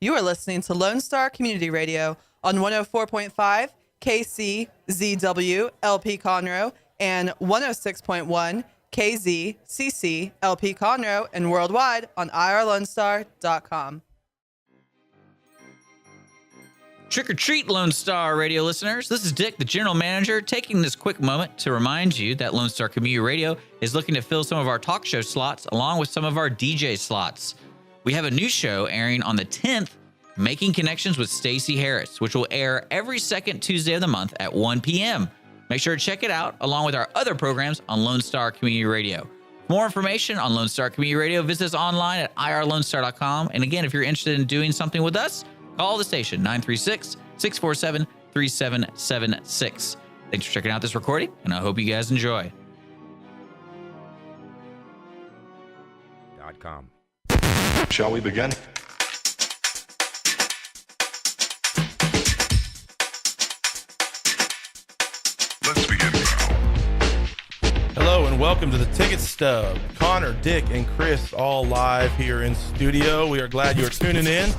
You are listening to Lone Star Community Radio on 104.5 KCZW LP Conroe and 106.1 KZCC LP Conroe and worldwide on irlonestar.com. Trick or treat, Lone Star Radio listeners. This is Dick, the general manager, taking this quick moment to remind you that Lone Star Community Radio is looking to fill some of our talk show slots along with some of our DJ slots. We have a new show airing on the 10th, Making Connections with Stacey Harris, which will air every second Tuesday of the month at 1 p.m. Make sure to check it out along with our other programs on Lone Star Community Radio. For more information on Lone Star Community Radio, visit us online at irlonestar.com. And again, if you're interested in doing something with us, call the station 936-647-3776. Thanks for checking out this recording, and I hope you guys enjoy. .com. Shall we begin? Let's begin now. Hello and welcome to the Ticket Stub. Connor, Dick, and Chris all live here in studio. We are glad you're tuning in.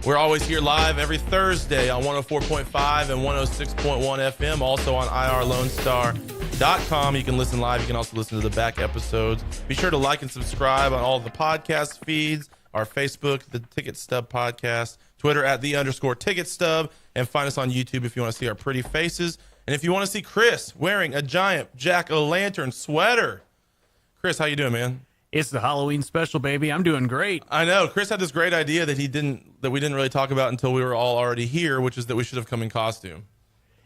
We're always here live every Thursday on 104.5 and 106.1 FM, also on irlonestar.com. You can listen live. You can also listen to the back episodes. Be sure to like and subscribe on all of the podcast feeds, our Facebook, the Ticket Stub Podcast, Twitter at @the_Ticket Stub, and find us on YouTube if you want to see our pretty faces. And if you want to see Chris wearing a giant jack-o'-lantern sweater. Chris, how you doing, man? It's the Halloween special, baby. I'm doing great. I know. Chris had this great idea that we didn't really talk about until we were all already here, which is that we should have come in costume.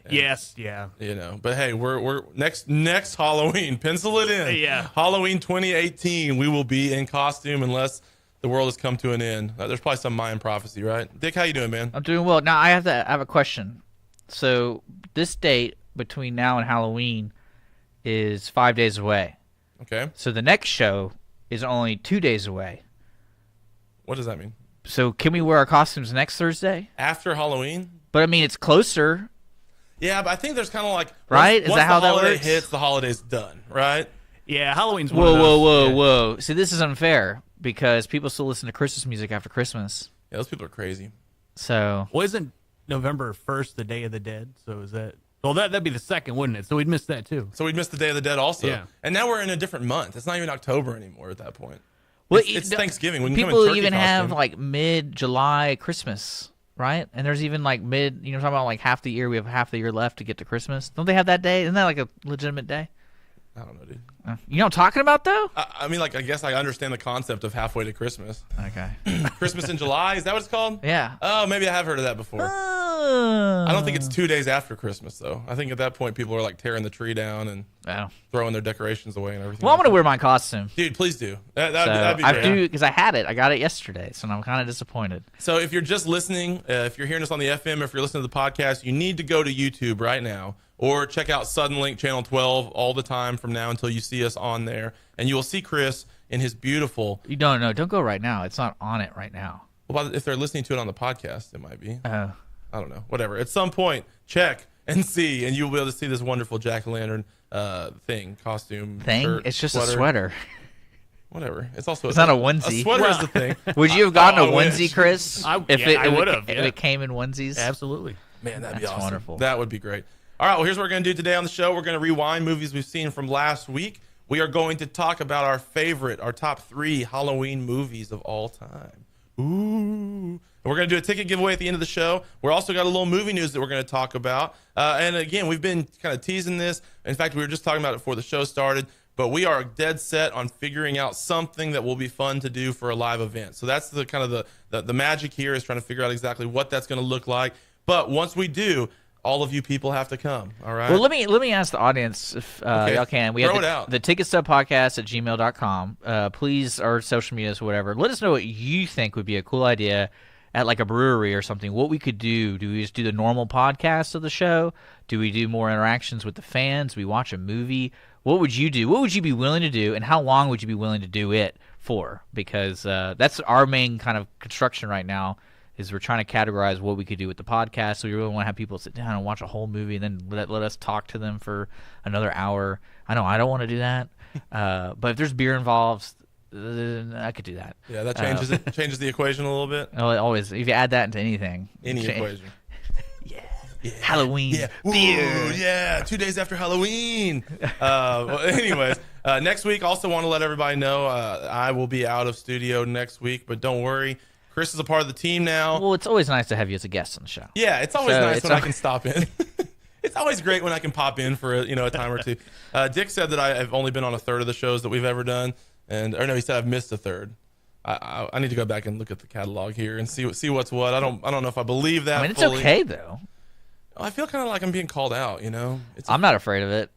And, yes, yeah. You know, but hey, we're next Halloween. Pencil it in. Yeah. Halloween 2018, we will be in costume unless the world has come to an end. There's probably some Mayan prophecy, right? Dick, how you doing, man? I'm doing well. Now, I have a question. So this date between now and Halloween is 5 days away. Okay. So the next show is only 2 days away. What does that mean? So can we wear our costumes next Thursday? After Halloween? But I mean, it's closer. Yeah, but I think there's kind of like right. Is that how that works? Once the holiday hits, the holiday's done, right? Yeah, Halloween's one of those. Whoa. See, this is unfair because people still listen to Christmas music after Christmas. Yeah, those people are crazy. So, well, isn't November 1st the Day of the Dead? So is that? Well, that'd be the second, wouldn't it? So we'd miss that too. So we'd miss the Day of the Dead also. Yeah. And now we're in a different month. It's not even October anymore at that point. Well, it's Thanksgiving. We can people come in turkey even costume. have like mid-July Christmas, right? And there's even like talking about like half the year. We have half the year left to get to Christmas. Don't they have that day? Isn't that like a legitimate day? I don't know, dude. You know what I'm talking about, though? I mean, like, I guess I understand the concept of halfway to Christmas. Okay. Christmas in July? Is that what it's called? Yeah. Oh, maybe I have heard of that before. I don't think it's 2 days after Christmas, though. I think at that point, people are, like, tearing the tree down and throwing their decorations away and everything. Well, I'm going to wear my costume. Dude, please do. That'd be great. I do, because I had it. I got it yesterday, so I'm kind of disappointed. So if you're just listening, if you're hearing us on the FM, or if you're listening to the podcast, you need to go to YouTube right now. Or check out Sudden Link Channel 12 all the time from now until you see us on there. And you will see Chris in his beautiful... Don't go right now. It's not on it right now. Well, if they're listening to it on the podcast, it might be. Oh. I don't know. Whatever. At some point, check and see, and you'll be able to see this wonderful jack-o'-lantern costume. Thing? Shirt, it's just sweater. a sweater. Whatever. It's also not a onesie. A sweater is the thing. Would you have gotten a onesie, Chris? I would have. If it came in onesies? Absolutely. Man, that'd be awesome. Wonderful. That would be great. All right, well, here's what we're going to do today on the show. We're going to rewind movies we've seen from last week. We are going to talk about our top 3 Halloween movies of all time. Ooh. And we're going to do a ticket giveaway at the end of the show. We're also got a little movie news that we're going to talk about. And again, we've been kind of teasing this. In fact, we were just talking about it before the show started. But we are dead set on figuring out something that will be fun to do for a live event. So that's the kind of the magic here, is trying to figure out exactly what that's going to look like. But once we do, all of you people have to come, all right? Well, let me ask the audience if y'all can. We Throw have it out. the ticketstubpodcast at gmail.com. Please, or social medias, whatever. Let us know what you think would be a cool idea at like a brewery or something. What we could do. Do we just do the normal podcast of the show? Do we do more interactions with the fans? Do we watch a movie? What would you do? What would you be willing to do? And how long would you be willing to do it for? Because that's our main kind of construction right now. Is we're trying to categorize what we could do with the podcast. So we really want to have people sit down and watch a whole movie and then let us talk to them for another hour. I know I don't want to do that. But if there's beer involved, I could do that. Yeah, that changes it. Changes the equation a little bit. Always, if you add that into anything, Any equation. Halloween. Yeah. Beer. Ooh, yeah. 2 days after Halloween. Well, anyways, next week, also want to let everybody know I will be out of studio next week, but don't worry. Chris is a part of the team now. Well, it's always nice to have you as a guest on the show. Yeah, it's always nice when I can stop in. It's always great when I can pop in for a time or two. Dick said that I've only been on a third of the shows that we've ever done, he said I've missed a third. I need to go back and look at the catalog here and see what's what. I don't know if I believe that. I mean, it's fully. okay though. I feel kind of like I'm being called out. I'm not afraid of it.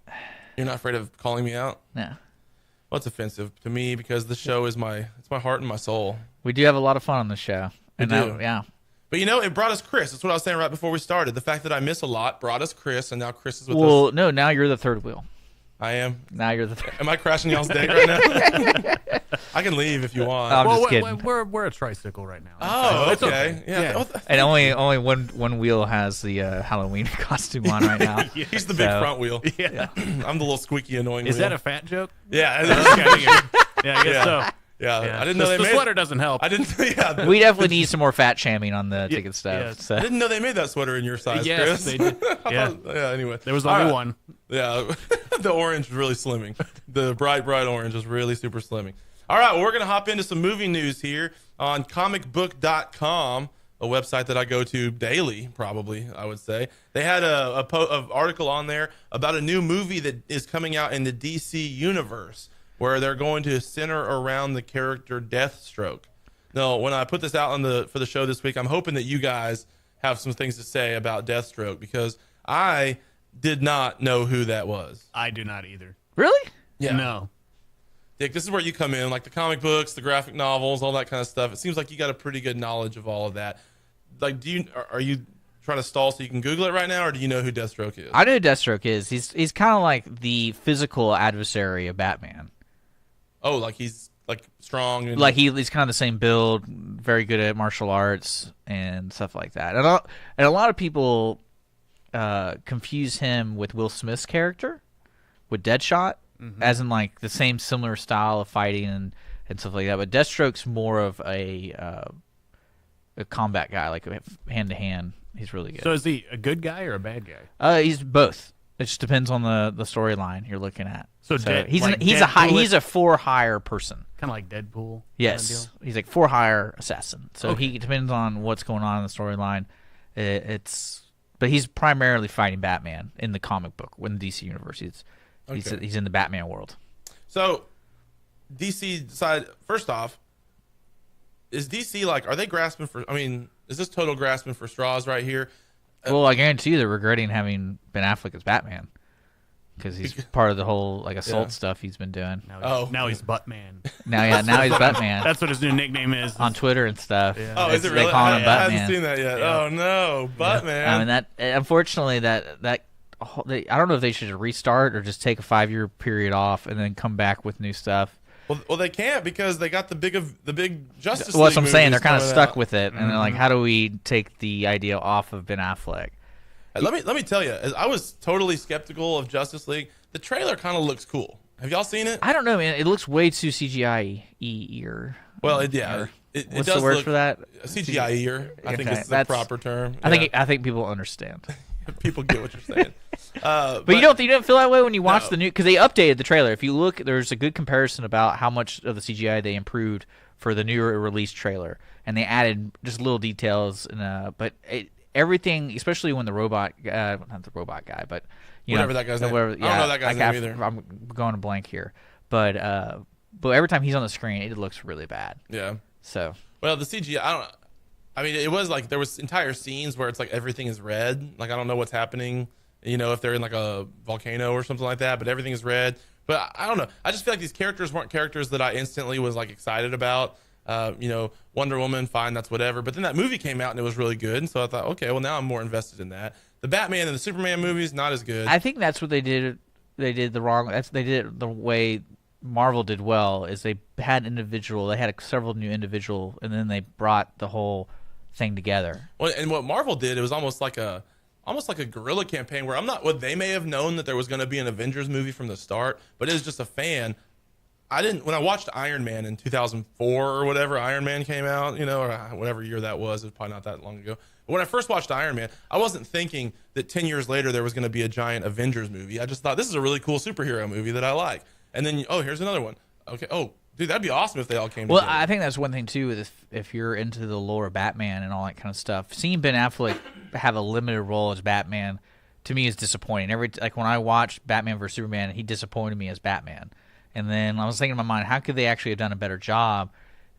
You're not afraid of calling me out? No. Well, it's offensive to me because the show is my heart and my soul. We do have a lot of fun on the show. We do. Yeah. But it brought us Chris. That's what I was saying right before we started. The fact that I miss a lot brought us Chris, and now Chris is with us. Well, no, now you're the third wheel. I am. Now you're the third. Am I crashing y'all's day right now? I can leave if you want. I'm just kidding. We're a tricycle right now. Oh, It's okay. Yeah. Yeah. And only one wheel has the Halloween costume on right now. He's the big front wheel. Yeah. I'm the little squeaky, annoying Is wheel. that a fat joke? Yeah. Yeah, I guess so. Yeah. I didn't know they the made sweater doesn't help. I didn't. Yeah. We definitely need some more fat shamming on the ticket stuff. yes. So. I didn't know they made that sweater in your size, Yes, Chris. they did. Yeah. Yeah. Anyway, There was All only right. one. Yeah, the orange was really slimming. The bright orange was really super slimming. All right, well, we're going to hop into some movie news here on comicbook.com, a website that I go to daily, probably, I would say. They had a article on there about a new movie that is coming out in the DC universe where they're going to center around the character Deathstroke. Now, when I put this out for the show this week, I'm hoping that you guys have some things to say about Deathstroke because I did not know who that was. I do not either. Really? Yeah. No. Dick, this is where you come in, like the comic books, the graphic novels, all that kind of stuff. It seems like you got a pretty good knowledge of all of that. Like, are you trying to stall so you can Google it right now, or do you know who Deathstroke is? I know who Deathstroke is. He's kind of like the physical adversary of Batman. Oh, like he's like strong. And Like he's kind of the same build, very good at martial arts and stuff like that. And a lot of people confuse him with Will Smith's character, with Deadshot, as in like the same similar style of fighting and stuff like that. But Deathstroke's more of a combat guy, like hand to hand. He's really good. So is he a good guy or a bad guy? He's both. It just depends on the storyline you're looking at. So he's like he's a for hire person. Kind of like Deadpool. Yes, Kind of he's like for hire assassin. So Okay. he depends on what's going on in the storyline. But he's primarily fighting Batman in the comic book. When the DC universe, he's in the Batman world. So, DC decided, first off, is DC like, are they grasping for, I mean, is this total grasping for straws right here? Well, I guarantee you they're regretting having Ben Affleck as Batman because he's part of the whole like assault stuff he's been doing. Now he's Buttman. Now he's Batman That's what his new nickname is. on Twitter and stuff. Yeah. Oh, is it They really? call him I Batman. haven't seen that yet. Yeah. Oh, no. Buttman. I mean that. Unfortunately, that I don't know if they should restart or just take a 5-year period off and then come back with new stuff. Well, they can't because they got the big Justice League. Well, that's what I'm saying. They're kind of movies stuck coming with it, and they're like, how do we take the idea off of Ben Affleck? out. Let me tell you, as I was totally skeptical of Justice League. The trailer kind of looks cool. Have y'all seen it? I don't know, man. It looks way too CGI-y. Well, it What's does the word look for that? CGI-er, I think Okay, is the that's- proper term. I think people understand. People get what you're saying. But you don't feel that way when you watch No. the new, because they updated the trailer. If you look, there's a good comparison about how much of the CGI they improved for the newer release trailer, and they added just little details. But everything, especially when the robot, not the robot guy, but Whatever that guy's name. I don't know that guy's name either. I'm going to blank here, but every time he's on the screen, it looks really bad. Yeah. So Well, the CGI, I mean, it was like there was entire scenes where it's like everything is red. Like I don't know what's happening. If they're in like a volcano or something like that, but everything is red. But I don't know. I just feel like these characters weren't characters that I instantly was like excited about. Wonder Woman, fine, that's whatever. But then that movie came out and it was really good, and so I thought, okay, well now I'm more invested in that. The Batman and the Superman movies, not as good. I think that's what they did. They did the wrong. They did it the way Marvel did well. Is they had several new individual, and then they brought the whole thing together. Well, and what Marvel did, it was almost like a guerrilla campaign where they may have known that there was going to be an Avengers movie from the start, but it was just a fan I didn't, when I watched Iron Man in 2004 or whatever, Iron Man came out, or whatever year that was. It was probably not that long ago. But when I first watched Iron Man, I wasn't thinking that 10 years later there was going to be a giant Avengers movie. I just thought this is a really cool superhero movie that I like. And then, here's another one. Okay. Oh, dude, that'd be awesome if they all came together. Well, I think that's one thing too. If you're into the lore of Batman and all that kind of stuff, seeing Ben Affleck have a limited role as Batman to me is disappointing. Like when I watched Batman vs Superman, he disappointed me as Batman. And then I was thinking in my mind, how could they actually have done a better job?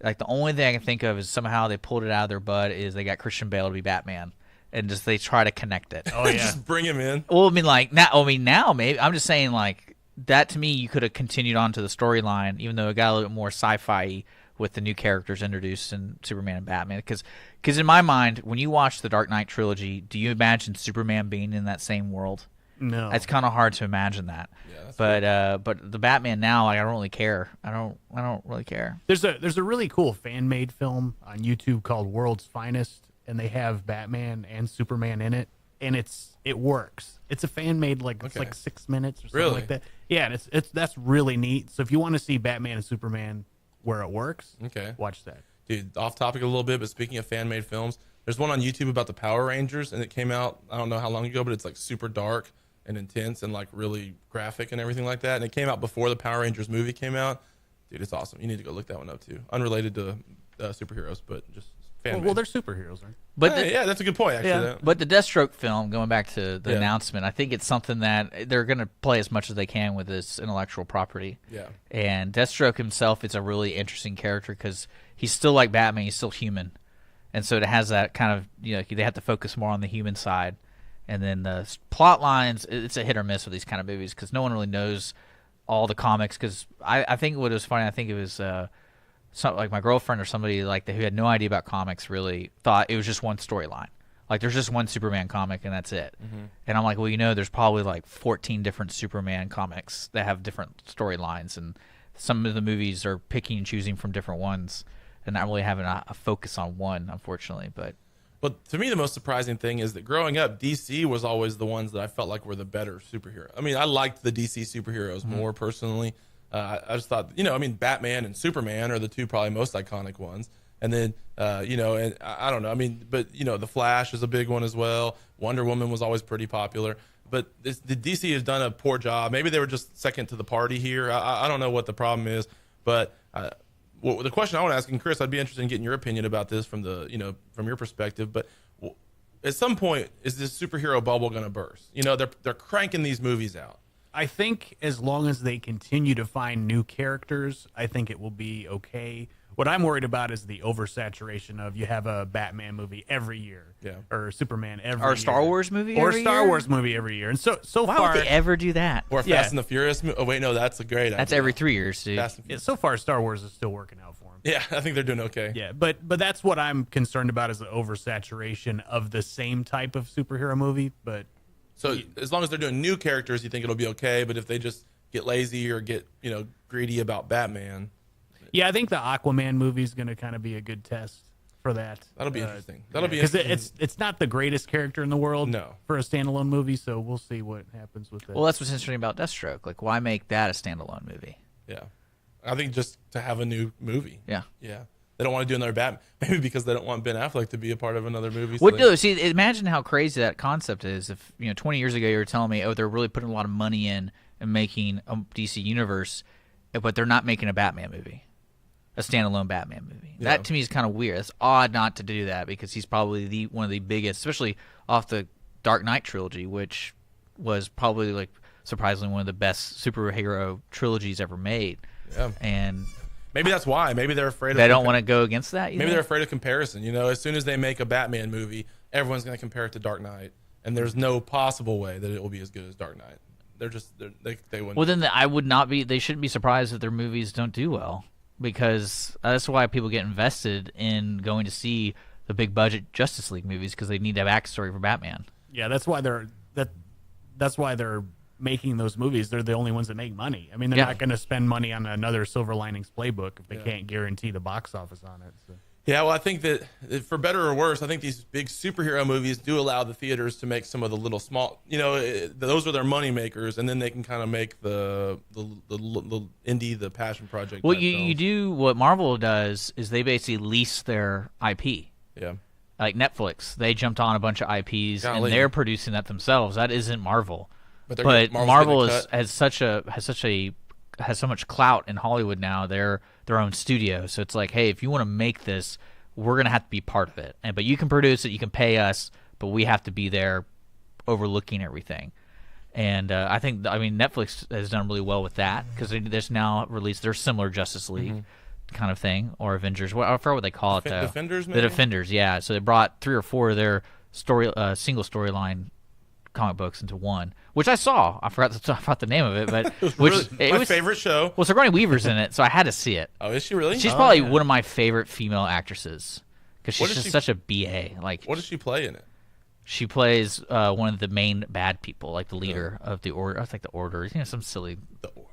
Like the only thing I can think of is somehow they pulled it out of their butt is they got Christian Bale to be Batman, and just they try to connect it. Oh yeah, just bring him in. Well, now maybe I'm just saying like that to me you could have continued on to the storyline, even though it got a little bit more sci-fi with the new characters introduced in Superman and Batman. Because in my mind, when you watch the Dark Knight trilogy, do you imagine Superman being in that same world? no, It's kind of hard to imagine that. Yeah, but the Batman now, like I don't really care. I don't really care. There's a really cool fan made film on YouTube called World's Finest, and they have Batman and Superman in it, and it works. It's a fan made it's like 6 minutes or something like that. Yeah, and it's that's really neat. So if you want to see Batman and Superman where it works, Okay. watch that. Dude, off topic a little bit, but speaking of fan made films, there's one on YouTube about the Power Rangers, and it came out, I don't know how long ago, but it's like super dark and intense and like really graphic and everything like that. And it came out before the Power Rangers movie came out. Dude, it's awesome. You need to go look that one up too. Unrelated to superheroes, but just fan made. Well, they're superheroes, right? But Yeah, that's a good point, actually. Yeah. But the Deathstroke film, going back to the Yeah. announcement, I think it's something that they're going to play as much as they can with this intellectual property. Yeah. And Deathstroke himself is a really interesting character because he's still like Batman. He's still human. And so it has that kind of, they have to focus more on the human side. And then the plot lines, it's a hit or miss with these kind of movies because no one really knows all the comics. Because I think what was funny, I think it was like my girlfriend or somebody like that who had no idea about comics really thought it was just one storyline. Like there's just one Superman comic and that's it. Mm-hmm. And I'm like, well, there's probably like 14 different Superman comics that have different storylines, and some of the movies are picking and choosing from different ones and not really having a focus on one, unfortunately. But to me, the most surprising thing is that growing up, DC was always the ones that I felt like were the better superhero. I mean, I liked the DC superheroes more personally. I just thought, Batman and Superman are the two probably most iconic ones. And then, and I don't know. I mean, but, The Flash is a big one as well. Wonder Woman was always pretty popular. But the DC has done a poor job. Maybe they were just second to the party here. I don't know what the problem is. But the question I want to ask, and Chris, I'd be interested in getting your opinion about this from from your perspective. But at some point, is this superhero bubble going to burst? They're cranking these movies out. I think as long as they continue to find new characters, I think it will be okay. What I'm worried about is the oversaturation of you have a Batman movie every year, or Superman every year, or a Star Wars movie, or every Star year? Wars movie every year. And so Why far, would they ever do that? Or Fast and the Furious. Oh wait, no, that's a great idea. That's every 3 years, dude. so far Star Wars is still working out for them. Yeah, I think they're doing okay. Yeah, but that's what I'm concerned about is the oversaturation of the same type of superhero movie. But so as long as they're doing new characters, you think it'll be okay. But if they just get lazy or get greedy about Batman. Yeah, I think the Aquaman movie is going to kind of be a good test for that. That'll be interesting. That'll be because interesting. it's not the greatest character in the world. No. For a standalone movie, so we'll see what happens with that. Well, that's what's interesting about Deathstroke. Like, why make that a standalone movie? Yeah, I think just to have a new movie. Yeah. Yeah. They don't want to do another Batman. Maybe because they don't want Ben Affleck to be a part of another movie. See, imagine how crazy that concept is. If 20 years ago you were telling me, they're really putting a lot of money in and making a DC universe, but they're not making a Batman movie, a standalone Batman movie. Yeah. That to me is kind of weird. It's odd not to do that because he's probably one of the biggest, especially off the Dark Knight trilogy, which was probably like surprisingly one of the best superhero trilogies ever made. Yeah. And maybe that's why. Maybe they're afraid of they don't want to go against that. Maybe they're afraid of comparison. As soon as they make a Batman movie, everyone's going to compare it to Dark Knight, and there's no possible way that it will be as good as Dark Knight. They wouldn't. Well, then I would not be. They shouldn't be surprised if their movies don't do well, because that's why people get invested in going to see the big budget Justice League movies, because they need to have a backstory for Batman. Yeah, that's why they're making those movies. They're the only ones that make money. I mean, they're not going to spend money on another Silver Linings Playbook if they can't guarantee the box office on it. So. Yeah, well, I think that for better or worse, I think these big superhero movies do allow the theaters to make some of the little small, those are their money makers, and then they can kind of make the indie, the passion project. Well, you do what Marvel does is they basically lease their IP. Yeah. Like Netflix, they jumped on a bunch of IPs and Golly. they're producing that themselves. That isn't Marvel. But Marvel has so much clout in Hollywood now. They're their own studio, so it's like, hey, if you want to make this, we're gonna have to be part of it. But you can produce it, you can pay us, but we have to be there, overlooking everything. And I think Netflix has done really well with that because there's now released their similar Justice League kind of thing, or Avengers. I forgot what they call it. Defenders, maybe? The Defenders, yeah. So they brought 3 or 4 of their single storyline comic books into one, which I saw. I forgot the name of it, but it was my favorite show. Well, Sigourney Weaver's in it, so I had to see it. Oh, is she really? She's probably one of my favorite female actresses because she's just such a BA. Like, what does she play in it? She plays one of the main bad people, like the leader of the Order. I think the Order. Some silly. The Order.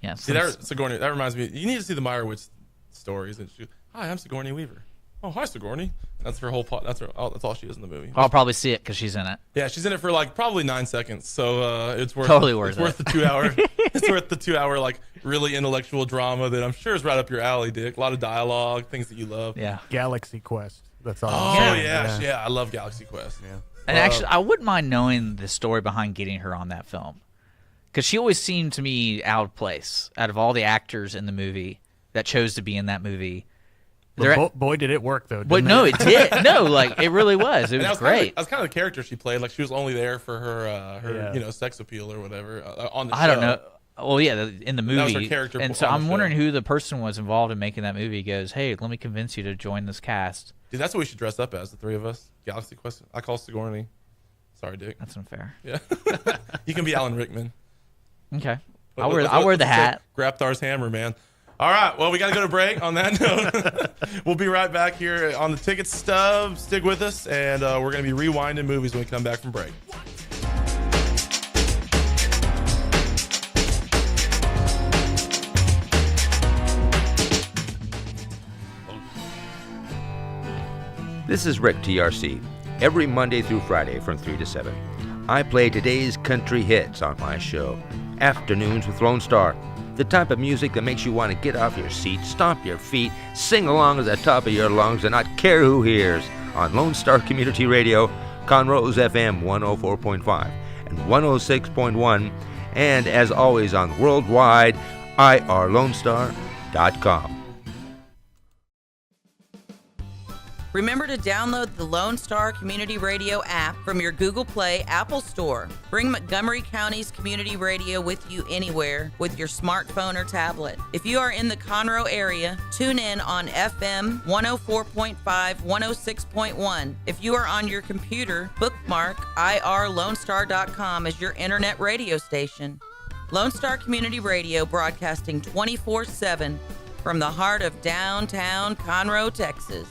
Yeah. See, Sigourney. That reminds me. You need to see the Meyerowitz stories. And hi, I'm Sigourney Weaver. Oh, hi, Sigourney. That's her whole plot. That's all she is in the movie. I'll probably see it because she's in it. Yeah, she's in it for like probably 9 seconds. So it's worth totally worth it. It's worth the 2 hour. It's worth the 2 hour like really intellectual drama that I'm sure is right up your alley, Dick. A lot of dialogue, things that you love. Yeah. Galaxy Quest. That's all. Oh yeah. I love Galaxy Quest. Yeah. And actually, I wouldn't mind knowing the story behind getting her on that film, because she always seemed to me out of place out of all the actors in the movie that chose to be in that movie. Boy, did it work though. But no, it did. No, like it really was. It was great. That's kind of the character she played. Like she was only there for her sex appeal or whatever on the show. I don't know. Well, yeah, in the movie. That was her character. And so I'm wondering who the person was involved in making that movie. Goes, hey, let me convince you to join this cast. Dude, that's what we should dress up as, the 3 of us. Galaxy Quest. I call Sigourney. Sorry, Dick. That's unfair. Yeah. You can be Alan Rickman. Okay. I'll wear the hat. Graptar's hammer, man. All right. Well, we got to go to break on that note. We'll be right back here on the Ticket Stub. Stick with us, and we're going to be rewinding movies when we come back from break. This is Rick, TRC. Every Monday through Friday from 3 to 7, I play today's country hits on my show, Afternoons with Lone Star. The type of music that makes you want to get off your seat, stomp your feet, sing along at the top of your lungs, and not care who hears, on Lone Star Community Radio, Conroe's FM 104.5 and 106.1, and as always on worldwide, irlonestar.com. Remember to download the Lone Star Community Radio app from your Google Play Apple Store. Bring Montgomery County's community radio with you anywhere with your smartphone or tablet. If you are in the Conroe area, tune in on FM 104.5, 106.1. If you are on your computer, bookmark irlonestar.com as your internet radio station. Lone Star Community Radio, broadcasting 24/7 from the heart of downtown Conroe, Texas.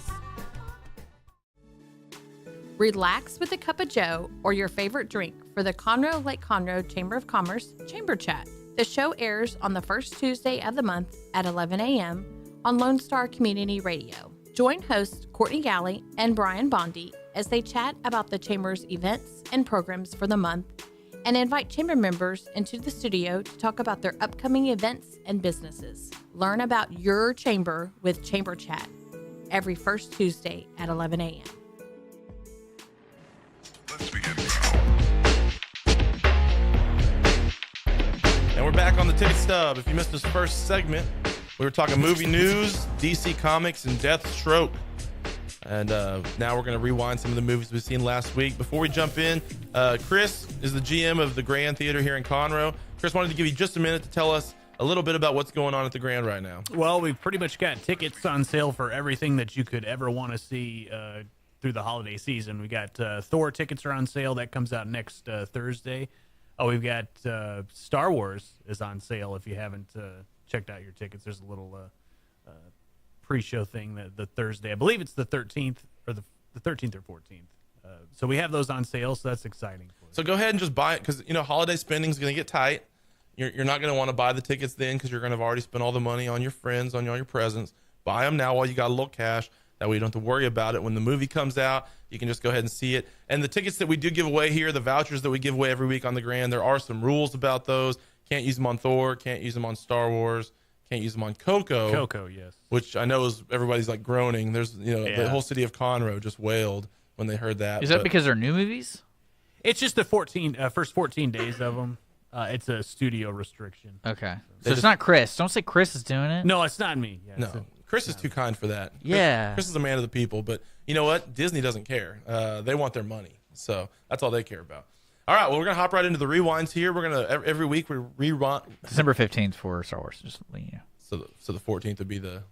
Relax with a cup of joe or your favorite drink for the Conroe Lake Conroe Chamber of Commerce Chamber Chat. The show airs on the first Tuesday of the month at 11 a.m. on Lone Star Community Radio. Join hosts Courtney Galley and Brian Bondi as they chat about the Chamber's events and programs for the month and invite Chamber members into the studio to talk about their upcoming events and businesses. Learn about your Chamber with Chamber Chat every first Tuesday at 11 a.m. Let's begin now. And we're back on the Ticket Stub. If you missed this first segment, we were talking movie news, DC Comics, and Deathstroke. And now we're going to rewind some of the movies we've seen last week. Before we jump in, Chris is the GM of the Grand Theater here in Conroe. Chris, wanted to give you just a minute to tell us a little bit about what's going on at the Grand right now. Well, we've pretty much got tickets on sale for everything that you could ever want to see through the holiday season. We got Thor tickets are on sale. That comes out next Thursday. Oh, we've got Star Wars is on sale. If you haven't checked out your tickets, there's a little pre-show thing the Thursday. I believe it's the 13th or the 13th or 14th. So we have those on sale, so that's exciting. So go ahead and just buy it because, holiday spending is going to get tight. You're not going to want to buy the tickets then because you're going to have already spent all the money on your friends, on all your presents. Buy them now while you got a little cash. That way you don't have to worry about it when the movie comes out. You can just go ahead and see it. And the tickets that we do give away here, the vouchers that we give away every week on the Grand, there are some rules about those. Can't use them on Thor. Can't use them on Star Wars. Can't use them on Coco. Coco, yes. Which I know is everybody's like groaning. There's, the whole city of Conroe just wailed when they heard that. Is that because they're new movies? It's just the first 14 days of them. It's a studio restriction. Okay. So it's not Chris. Don't say Chris is doing it. No, it's not me. Yeah, No. Chris is too kind for that. Yeah. Chris is a man of the people, but you know what? Disney doesn't care. They want their money. So that's all they care about. All right, well, we're going to hop right into the rewinds here. We're going to, every week, we rewind. December 15th for Star Wars. Just letting you know. So the 14th would be the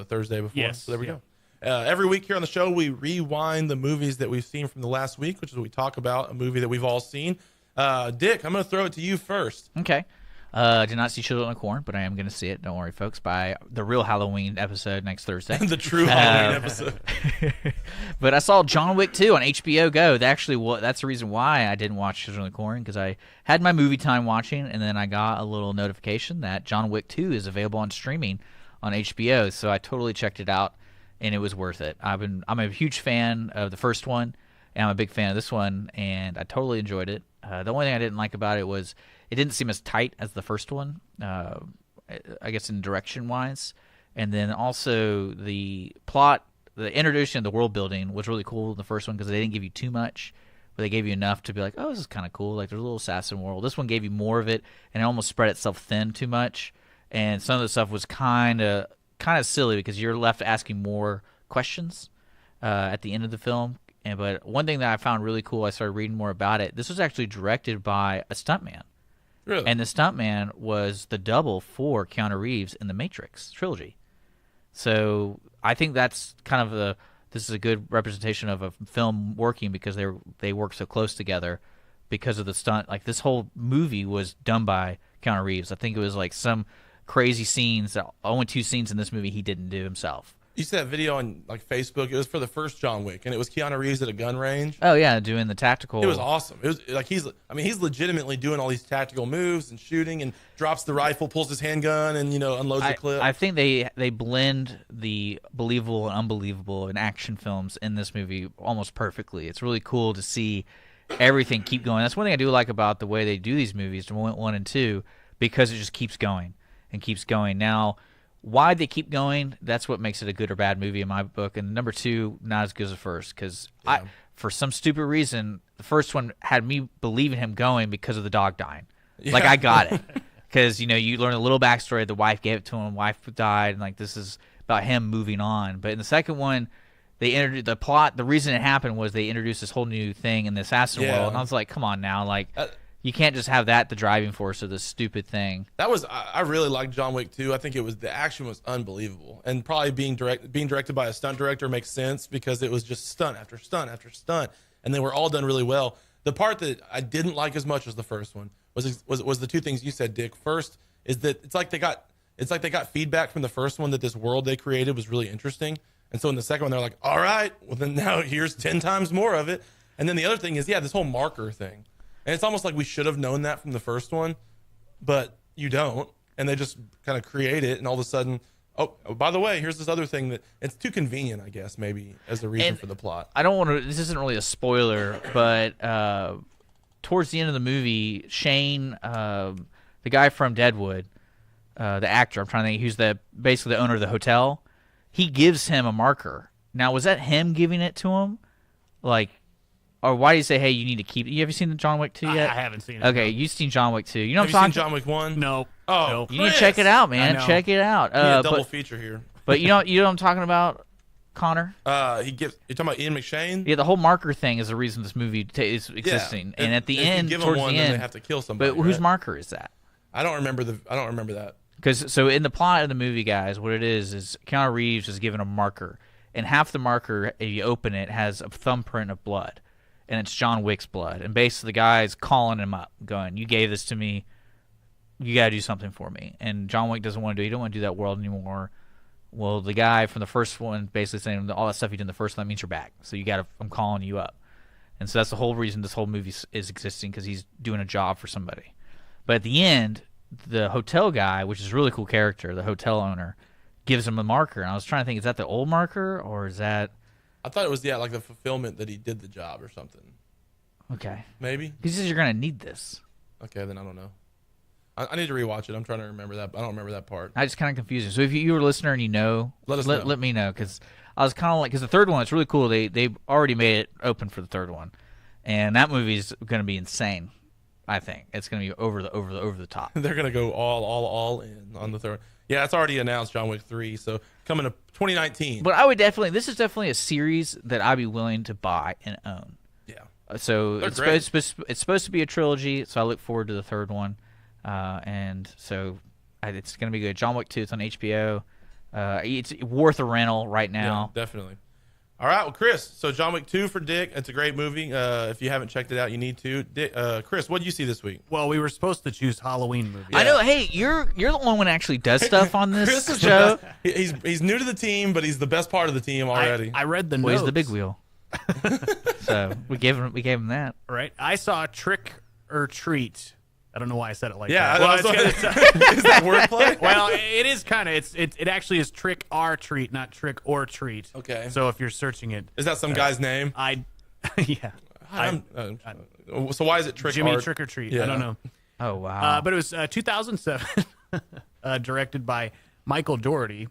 Thursday before. Yes. So there we go. Every week here on the show, we rewind the movies that we've seen from the last week, which is we talk about a movie that we've all seen. Dick, I'm going to throw it to you first. Okay. Did not see Children of the Corn, but I am going to see it. Don't worry, folks. By the real Halloween episode next Thursday. The true Halloween episode. But I saw John Wick 2 on HBO Go. That's the reason why I didn't watch Children of the Corn, because I had my movie time watching, and then I got a little notification that John Wick 2 is available on streaming on HBO. So I totally checked it out, and it was worth it. I'm a huge fan of the first one, and I'm a big fan of this one, and I totally enjoyed it. The only thing I didn't like about it was it didn't seem as tight as the first one, I guess in direction-wise. And then also the plot, the introduction of the world building was really cool in the first one because they didn't give you too much, but they gave you enough to be like, oh, this is kind of cool. Like there's a little assassin world. This one gave you more of it, and it almost spread itself thin too much. And some of the stuff was kind of silly because you're left asking more questions at the end of the film. But one thing that I found really cool, I started reading more about it. This was actually directed by a stuntman. Really? And the stuntman was the double for Keanu Reeves in the Matrix trilogy. So I think that's kind of this is a good representation of a film working because they work so close together because of the stunt. Like this whole movie was done by Keanu Reeves. I think it was like some crazy scenes. Only 2 scenes in this movie he didn't do himself. You see that video on like Facebook? It was for the first John Wick, and it was Keanu Reeves at a gun range. Oh yeah, doing the tactical. It was awesome. It was like he's legitimately doing all these tactical moves and shooting, and drops the rifle, pulls his handgun, and unloads the clip. I think they blend the believable and unbelievable in action films in this movie almost perfectly. It's really cool to see everything keep going. That's one thing I do like about the way they do these movies, 1 and 2, because it just keeps going and keeps going. Now, why they keep going, that's what makes it a good or bad movie in my book. And number 2, not as good as the first, because for some stupid reason, the first one had me believing him going because of the dog dying. Yeah. Like, I got it. Because, you learn a little backstory. The wife gave it to him. Wife died. And, like, this is about him moving on. But in the second one, they introduced the plot. The reason it happened was they introduced this whole new thing in the assassin world. And I was like, come on now. Like, you can't just have that the driving force of this stupid thing. I really liked John Wick 2. I think the action was unbelievable, and probably being directed by a stunt director makes sense because it was just stunt after stunt after stunt, and they were all done really well. The part that I didn't like as much as the first one was the 2 things you said, Dick. First is that it's like they got feedback from the first one that this world they created was really interesting, and so in the second one they're like, all right, well then now here's 10 times more of it. And then the other thing is this whole marker thing. And it's almost like we should have known that from the first one, but you don't. And they just kind of create it, and all of a sudden, oh, by the way, here's this other thing that it's too convenient, I guess, maybe, as the reason for the plot. I don't want to, this isn't really a spoiler, but towards the end of the movie, Shane, the guy from Deadwood, the actor, I'm trying to think, who's basically the owner of the hotel, he gives him a marker. Now, was that him giving it to him? Like, or why do you say, hey, you need to keep it? You ever seen the John Wick 2 yet? I haven't seen it. Okay, no. You've seen John Wick 2. You know Have what I'm you talking seen John Wick 1? No. Oh, no. You need to check it out, man. Check it out. Double feature here. But you know what I'm talking about, Connor? You're talking about Ian McShane? Yeah, the whole marker thing is the reason this movie is existing. Yeah. And at the if end, you give towards them one, the then end, they have to kill somebody. but whose marker is that? I don't remember that. Because so in the plot of the movie, guys, what it is Keanu Reeves is given a marker, and half the marker, if you open it, has a thumbprint of blood, and it's John Wick's blood. And basically, the guy's calling him up, going, "You gave this to me. You got to do something for me." And John Wick doesn't want to do. He don't want to do that world anymore. Well, the guy from the first one basically saying all that stuff you did in the first one, that means you're back. So you got to. I'm calling you up. And so that's the whole reason this whole movie is existing, because he's doing a job for somebody. But at the end, the hotel guy, which is a really cool character, the hotel owner, gives him a marker. And I was trying to think, is that the old marker or is that? I thought it was like the fulfillment that he did the job or something. Okay. Maybe. He says you're gonna need this. Okay, then I don't know. I need to rewatch it. I'm trying to remember that. I don't remember that part. I just kind of confused you. So if you were a listener and you know, let us know. Let me know, because I was kind of like, because the third one, it's really cool. They already made it open for the third one, and that movie's going to be insane. I think it's going to be over the top. They're going to go all in on the third. Yeah, it's already announced, John Wick 3. So coming to 2019. But I would this is definitely a series that I'd be willing to buy and own. Yeah. So it's supposed to be a trilogy. So I look forward to the third one. And so it's going to be good. John Wick 2, it's on HBO. It's worth a rental right now. Yeah, definitely. All right, well, Chris, so John Wick 2 for Dick. It's a great movie. If you haven't checked it out, you need to. Dick, Chris, what did you see this week? Well, we were supposed to choose Halloween movies. I know. Hey, you're the one who actually does stuff on this show. He's new to the team, but he's the best part of the team already. I read the notes. Well, he's the big wheel. So we gave him that. Right. I saw Trick or Treat. I don't know why I said it like that. Well, is that wordplay? Well, it is kind of. It actually is Trick or Treat, not Trick or Treat. Okay. So if you're searching it, is that some guy's name? Yeah. So why is it Trick? Jimmy Trick or Treat? Yeah. I don't know. Oh wow. But it was 2007, directed by Michael Dougherty.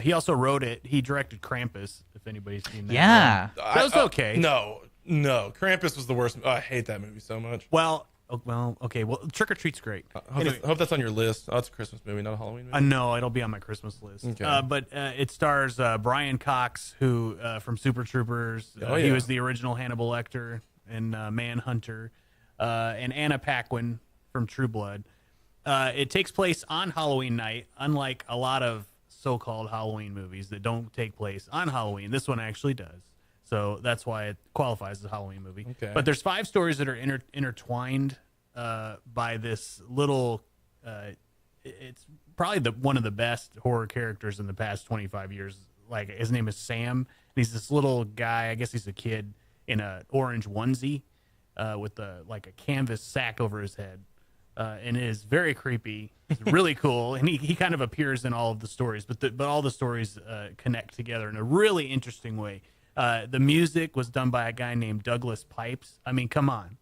He also wrote it. He directed Krampus. If anybody's seen that. Yeah. That was okay. No. Krampus was the worst. Oh, I hate that movie so much. Well, okay. Well, Trick or Treat's great. Hope that's on your list. Oh, it's a Christmas movie, not a Halloween movie. No, it'll be on my Christmas list. Okay. But it stars Brian Cox, who from Super Troopers. He was the original Hannibal Lecter and Manhunter, and Anna Paquin from True Blood. It takes place on Halloween night, unlike a lot of so-called Halloween movies that don't take place on Halloween. This one actually does. So that's why it qualifies as a Halloween movie. Okay. But there's 5 stories that are intertwined by this little. It's probably one of the best horror characters in the past 25 years. Like, his name is Sam. And he's this little guy. I guess he's a kid in a orange onesie with a canvas sack over his head, and it is very creepy. It's really cool, and he kind of appears in all of the stories, but all the stories connect together in a really interesting way. The music was done by a guy named Douglas Pipes. I mean, come on.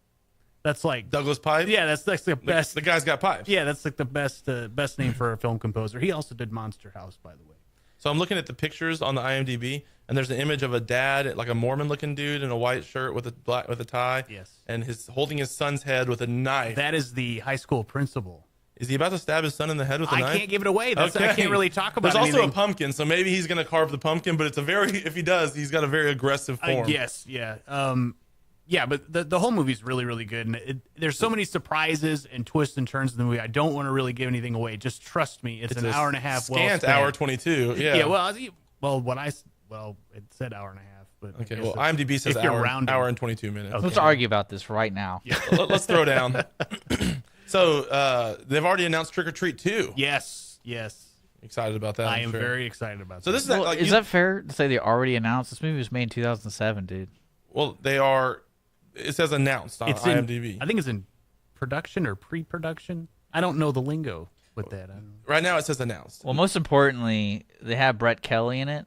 That's like Douglas Pipes? Yeah, that's the best. The guy's got pipes. Yeah, that's like the best name for a film composer. He also did Monster House, by the way. So I'm looking at the pictures on the IMDb, and there's an image of a dad, like a Mormon-looking dude in a white shirt with a tie. Yes. And holding his son's head with a knife. That is the high school principal. Is he about to stab his son in the head with a knife? I can't give it away. I can't really talk about it. There's also a pumpkin, so maybe he's going to carve the pumpkin, but if he does, he's got a very aggressive form. Yes, yeah. Yeah, but the whole movie's really, really good. And there's so many surprises and twists and turns in the movie. I don't want to really give anything away. Just trust me. It's an hour and a half. Scant hour 22. Yeah. Yeah, it said hour and a half. But okay, well, IMDb says hour and 22 minutes. Okay. Let's argue about this right now. Yeah. Let's throw down. So they've already announced Trick or Treat 2. Yes. Excited about that. I am very excited about that. So this is that fair to say they already announced? This movie was made in 2007, dude. Well, they are. It says announced on IMDb. I think it's in production or pre-production. I don't know the lingo with that. Right now it says announced. Well, most importantly, they have Brett Kelly in it,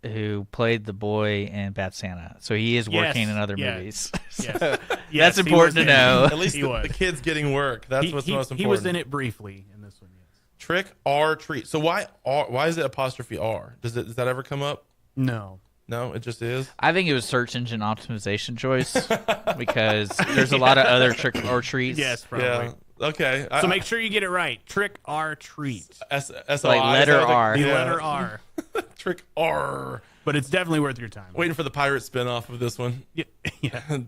who played the boy in Bad Santa. So he is working in other movies. So that's important to know. At least the kid's getting work. That's what's most important. He was in it briefly in this one. Yes. Trick or Treat. So why is it apostrophe R? Does that ever come up? No, it just is. I think it was search engine optimization choice because there's a lot of other trick or treats. Yes, probably. Yeah. Okay. So make sure you get it right. Trick or treat. S-O-I. Like letter R. The letter R. Trick R. But it's definitely worth your time. Waiting for the pirate spinoff of this one. Yeah.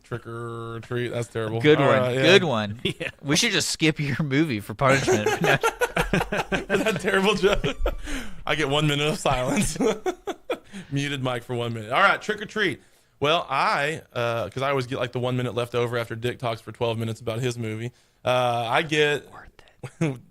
Trick or treat. That's terrible. Good one. Good one. Yeah. We should just skip your movie for punishment. Is that terrible joke? I get 1 minute of silence. Muted mic for 1 minute. All right, Trick or Treat. Well, because I always get like the 1 minute left over after Dick talks for 12 minutes about his movie. I get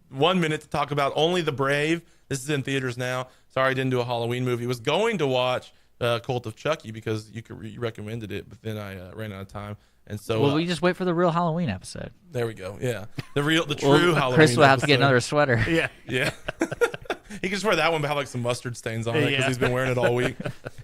1 minute to talk about Only the Brave. This is in theaters now. Sorry I didn't do a Halloween movie. I was going to watch Cult of Chucky because you recommended it, but then I ran out of time. And so, well, we just wait for the real Halloween episode. There we go. Yeah, the true Halloween. Chris will have episode. to get another sweater. Yeah. He can just wear that one but have like some mustard stains on it because he's been wearing it all week.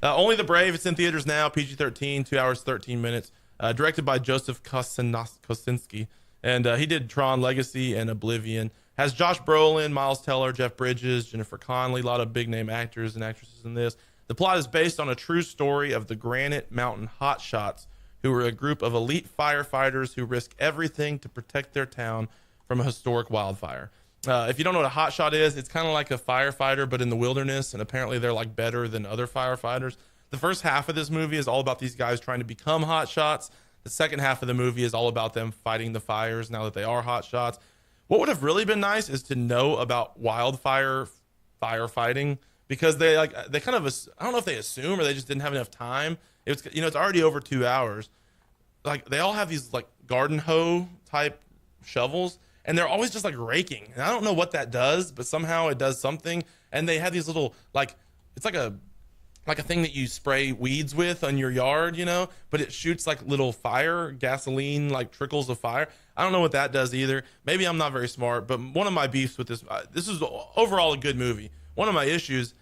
Only the Brave. It's in theaters now. PG-13, 2 hours 13 minutes. Directed by Joseph Kosinski, and he did Tron Legacy and Oblivion. Has Josh Brolin, Miles Teller, Jeff Bridges, Jennifer Connelly, a lot of big name actors and actresses in this. The plot is based on a true story of the Granite Mountain Hotshots, who were a group of elite firefighters who risk everything to protect their town from a historic wildfire. If you don't know what a hotshot is, it's kind of like a firefighter, but in the wilderness, and apparently they're like better than other firefighters. The first half of this movie is all about these guys trying to become hotshots. The second half of the movie is all about them fighting the fires now that they are hotshots. What would have really been nice is to know about wildfire firefighting, because they kind of, I don't know if they assume or they just didn't have enough time. It's already over 2 hours. Like they all have these like garden hoe type shovels, and they're always just like raking. And I don't know what that does, but somehow it does something. And they have these little it's like a thing that you spray weeds with on your yard, but it shoots like little gasoline, like trickles of fire. I don't know what that does either. Maybe I'm not very smart, but one of my beefs with this is overall a good movie. One of my issues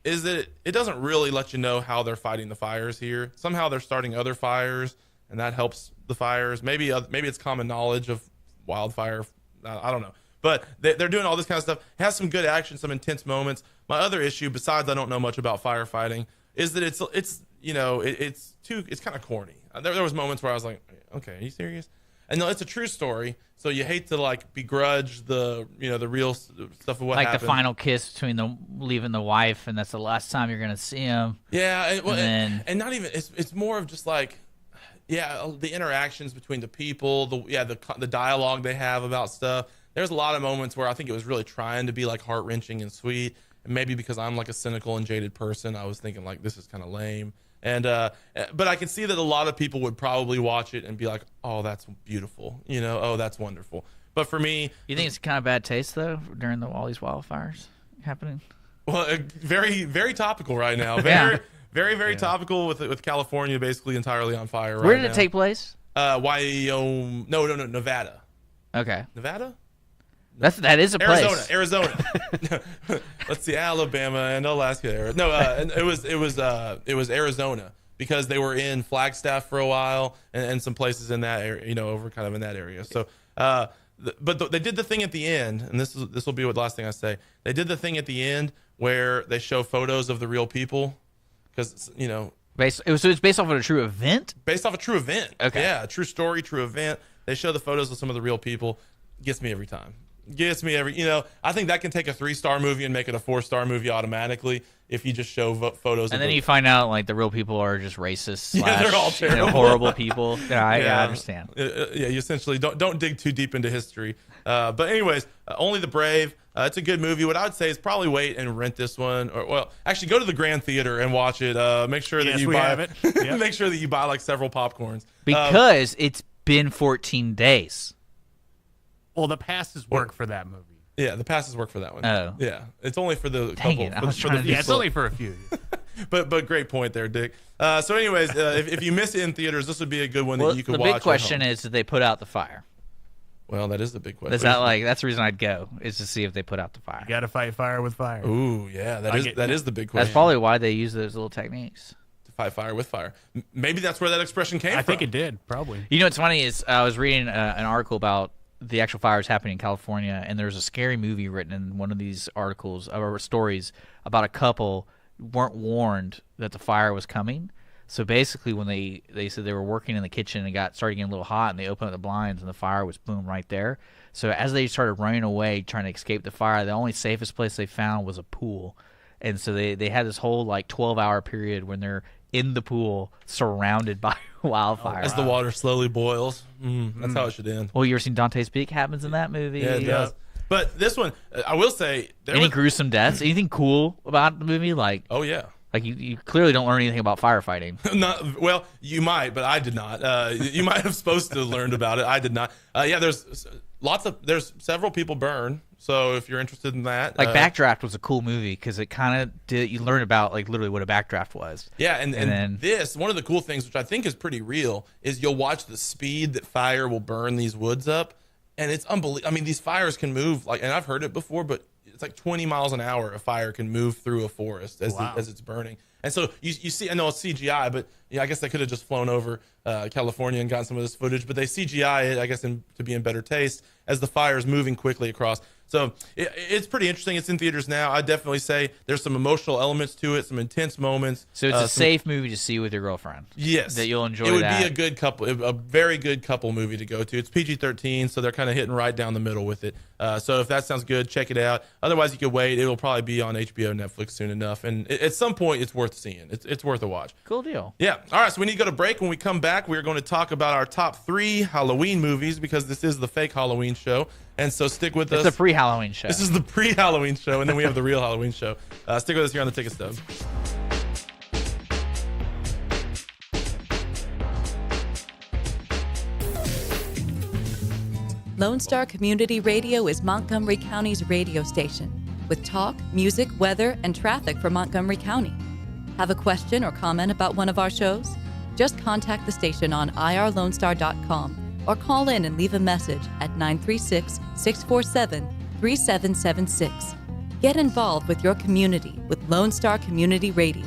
is that it doesn't really let you know how they're fighting the fires here. Somehow they're starting other fires, and that helps the fires. Maybe it's common knowledge of wildfire. I don't know. But they're doing all this kind of stuff. It has some good action, some intense moments. My other issue, besides I don't know much about firefighting, is that it's kind of corny. There was moments where I was like, okay, are you serious? And no, it's a true story, so you hate to like begrudge the real stuff of what happened. Like the final kiss between leaving the wife, and that's the last time you're gonna see him. Yeah, and not even it's more of just like, the interactions between the people, the dialogue they have about stuff. There's a lot of moments where I think it was really trying to be like heart-wrenching and sweet, and maybe because I'm like a cynical and jaded person, I was thinking like this is kind of lame. And but I can see that a lot of people would probably watch it and be like, oh, that's beautiful, oh, that's wonderful. But for me, you think it's kind of bad taste though during all these wildfires happening? Well, very very topical right now. Very topical with California basically entirely on fire right now. Where did it take place? Wyoming? No, Nevada. Okay. Nevada? That is a place. Arizona. Let's see, Alabama and Alaska. No, it was Arizona, because they were in Flagstaff for a while and some places in that area, over kind of in that area. So, but they did the thing at the end, and this will be the last thing I say. They did the thing at the end where they show photos of the real people, because so it's based off of a true event. Based off a true event. Okay. Yeah, true story, true event. They show the photos of some of the real people. Gets me every time. I think that can take a 3-star movie and make it a 4-star movie automatically if you just show photos. And then you find out like the real people are just racist. They're all terrible. Horrible people. I understand. You essentially don't dig too deep into history. But anyways, Only the Brave. It's a good movie. What I would say is probably wait and rent this one, or actually go to the Grand Theater and watch it. Make sure that you buy it. Yep. Make sure that you buy like several popcorns because it's been 14 days. Well, the passes work for that movie. Yeah, the passes work for that one. Oh. Yeah. It's only for the Dang couple. It. It's only for a few. but great point there, Dick. So anyways, if you miss it in theaters, this would be a good one that you could watch. The big question is, did they put out the fire? Well, that is the big question. Is that that's the reason I'd go, is to see if they put out the fire. You got to fight fire with fire. Ooh, yeah, that is the big question. That's probably why they use those little techniques. To fight fire with fire. Maybe that's where that expression came from. I think it did, probably. What's funny is I was reading an article about the actual fires happening in California, and there's a scary movie written in one of these articles or stories about a couple weren't warned that the fire was coming. So basically, when they said they were working in the kitchen and started getting a little hot, and they opened up the blinds, and the fire was boom right there. So as they started running away, trying to escape the fire, the only safest place they found was a pool. And so they had this whole 12-hour period when they're in the pool surrounded by wildfire. As the water slowly boils. That's how it should end. Well, you ever seen Dante's Peak happens in that movie? Yeah, it does. But this one, I will say... Any gruesome deaths? Anything cool about the movie? Oh, yeah. You clearly don't learn anything about firefighting. Well, you might, but I did not. You might have supposed to have learned about it. I did not. There's several people burn. So if you're interested in that, Backdraft was a cool movie because it kind of did. You learned about literally what a backdraft was. Yeah, and then this one of the cool things, which I think is pretty real, is you'll watch the speed that fire will burn these woods up. and it's unbelievable. I mean, these fires can move and I've heard it before, but it's like 20 miles an hour. A fire can move through a forest as it's burning. And so you see, I know it's CGI, but I guess they could have just flown over California and gotten some of this footage, but they CGI it, I guess, to be in better taste as the fire is moving quickly across. So it's pretty interesting. It's in theaters now. I definitely say there's some emotional elements to it, some intense moments. So it's a safe movie to see with your girlfriend. Yes. That you'll enjoy. It would be a good couple, a very good couple movie to go to. It's PG-13, so they're kind of hitting right down the middle with it. So if that sounds good, check it out. Otherwise, you could wait. It will probably be on HBO, Netflix soon enough. And at some point, it's worth seeing. It's worth a watch. Cool deal. Yeah. All right, so we need to go to break. When we come back, we're going to talk about our top 3 Halloween movies because this is the fake Halloween show. And so stick with us. It's the pre-Halloween show. This is the pre-Halloween show, and then we have the real Halloween show. Stick with us here on the Ticket Stub. Lone Star Community Radio is Montgomery County's radio station with talk, music, weather, and traffic for Montgomery County. Have a question or comment about one of our shows? Just contact the station on irlonestar.com or call in and leave a message at 936-647-3776. Get involved with your community with Lone Star Community Radio.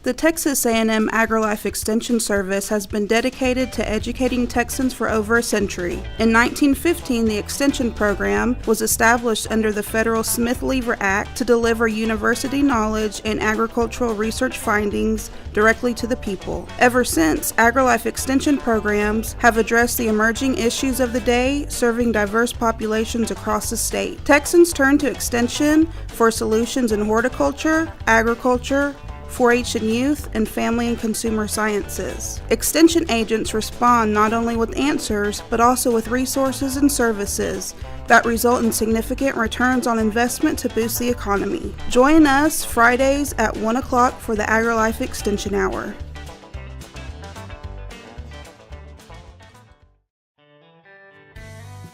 The Texas A&M AgriLife Extension Service has been dedicated to educating Texans for over a century. In 1915, the Extension Program was established under the federal Smith-Lever Act to deliver university knowledge and agricultural research findings directly to the people. Ever since, AgriLife Extension programs have addressed the emerging issues of the day, serving diverse populations across the state. Texans turn to Extension for solutions in horticulture, agriculture, 4-H and youth, and family and consumer sciences. Extension agents respond not only with answers, but also with resources and services that result in significant returns on investment to boost the economy. Join us Fridays at 1 o'clock for the AgriLife Extension Hour.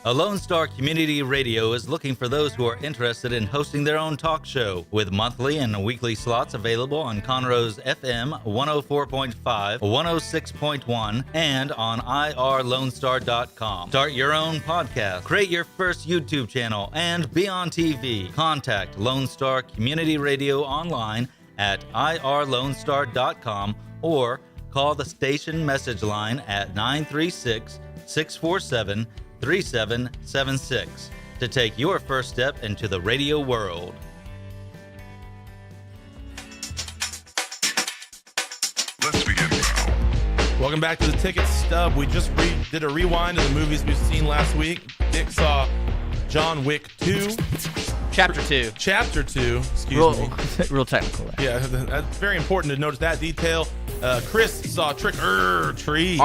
A Lone Star Community Radio is looking for those who are interested in hosting their own talk show, with monthly and weekly slots available on Conroe's FM 104.5, 106.1, and on irlonestar.com. Start your own podcast, create your first YouTube channel, and be on TV. Contact Lone Star Community Radio online at irlonestar.com or call the station message line at 936-647-3776 to take your first step into the radio world. Let's begin now. Welcome back to the Ticket Stub. We just did a rewind of the movies we've seen last week. Dick saw John Wick 2. Chapter 2. Chapter 2, excuse me. Real technical. Yeah, that's very important to notice that detail. Chris saw Trick or Treat.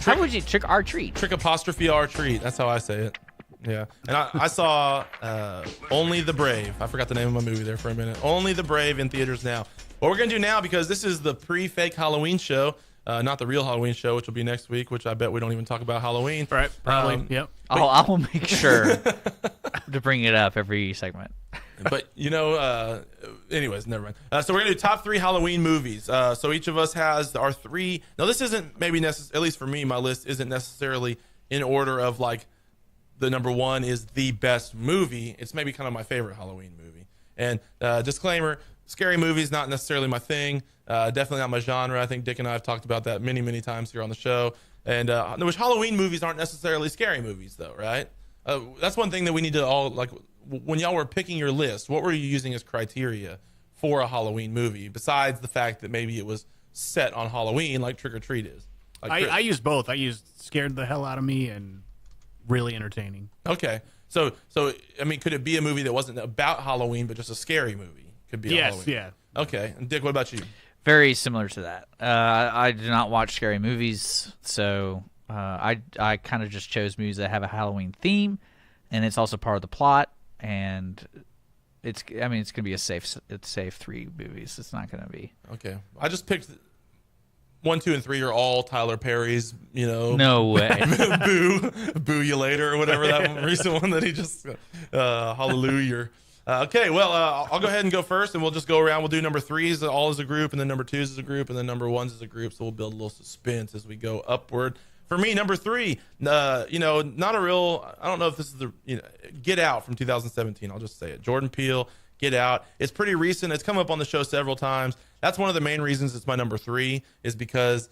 How would you trick or treat? Trick apostrophe or treat. That's how I say it. Yeah. And I saw Only the Brave. I forgot the name of my movie there for a minute. Only the Brave in theaters now. What we're going to do now, because this is the pre-fake Halloween show, not the real Halloween show, which will be next week, which I bet we don't even talk about Halloween. Right. Probably. Yep. I will make sure to bring it up every segment. But, anyways, never mind. So we're going to do top 3 Halloween movies. So each of us has our 3. Now, this isn't maybe necessarily, at least for me, my list isn't necessarily in order of like the number 1 is the best movie. It's maybe kind of my favorite Halloween movie. And disclaimer, scary movies, not necessarily my thing. Definitely not my genre. I think Dick and I have talked about that many, many times here on the show. And which Halloween movies aren't necessarily scary movies, though, right? That's one thing that we need to all, like, when y'all were picking your list, what were you using as criteria for a Halloween movie, besides the fact that maybe it was set on Halloween like Trick or Treat is? Like I used both. I used scared the hell out of me and really entertaining. Okay. So I mean, could it be a movie that wasn't about Halloween, but just a scary movie? Could be a Halloween. Yeah. Okay. And Dick, what about you? Very similar to that. I do not watch scary movies, so I kind of just chose movies that have a Halloween theme, and it's also part of the plot. And it's going to be a safe 3 movies. It's not going to be. Okay. I just picked 1, 2, and 3 are all Tyler Perry's, No way. Boo you later or whatever, that recent one that he just, hallelujah. Okay, well, I'll go ahead and go first, and we'll just go around. We'll do number 3s all as a group, and then number 2s as a group, and then number 1s as a group, so we'll build a little suspense as we go upward. For me, number 3, not a real. I don't know if this is Get Out from 2017. I'll just say it. Jordan Peele, Get Out. It's pretty recent. It's come up on the show several times. That's one of the main reasons it's my number 3 is because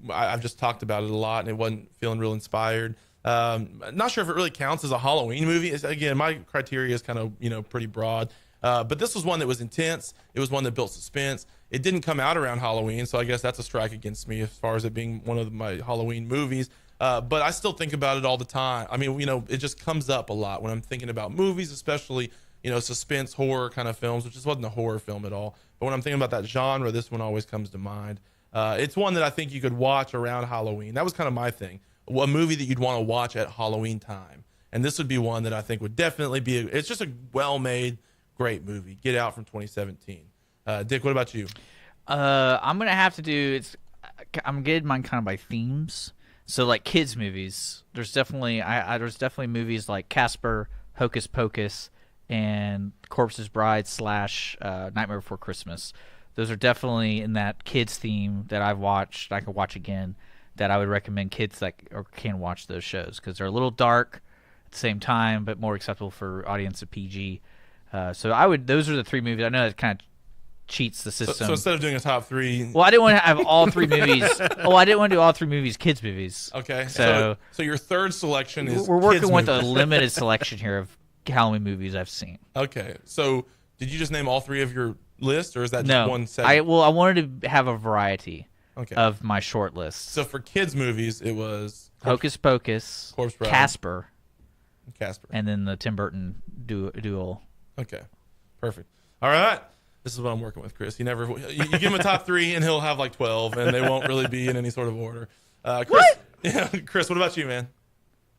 I've just talked about it a lot and it wasn't feeling real inspired. Not sure if it really counts as a Halloween movie. Again, my criteria is kind of, pretty broad. But this was one that was intense. It was one that built suspense. It didn't come out around Halloween, so I guess that's a strike against me as far as it being one of my Halloween movies. But I still think about it all the time. I mean, it just comes up a lot when I'm thinking about movies, especially, suspense, horror kind of films, which just wasn't a horror film at all. But when I'm thinking about that genre, this one always comes to mind. It's one that I think you could watch around Halloween. That was kind of my thing. A movie that you'd want to watch at Halloween time. And this would be one that I think would definitely be, it's just a well-made, great movie. Get Out from 2017. Dick, what about you? I'm going to have to do, I'm getting mine kind of by themes. So like kids movies, there's definitely, there's definitely movies like Casper, Hocus Pocus, and Corpse's Bride / Nightmare Before Christmas. Those are definitely in that kids theme that I've watched, I could watch again, that I would recommend kids can watch those shows because they're a little dark at the same time, but more acceptable for audience of PG. Those are the 3 movies. I know that kind of cheats the system. So instead of doing a top 3, well, I didn't want to have all 3 movies. I didn't want to do all 3 movies, kids movies. Okay. So your third selection is we're working kids with movies. a limited selection here of Halloween movies I've seen. Okay. So did you just name all 3 of your list, or is that just one set? I wanted to have a variety okay. of my short list. So for kids movies, it was Hocus Pocus, Corpse Bride, Casper, and then the Tim Burton duel. Okay, perfect. All right, this is what I'm working with, Chris. You give him a top 3, and he'll have like 12, and they won't really be in any sort of order. Chris, what? Yeah, Chris, what about you, man?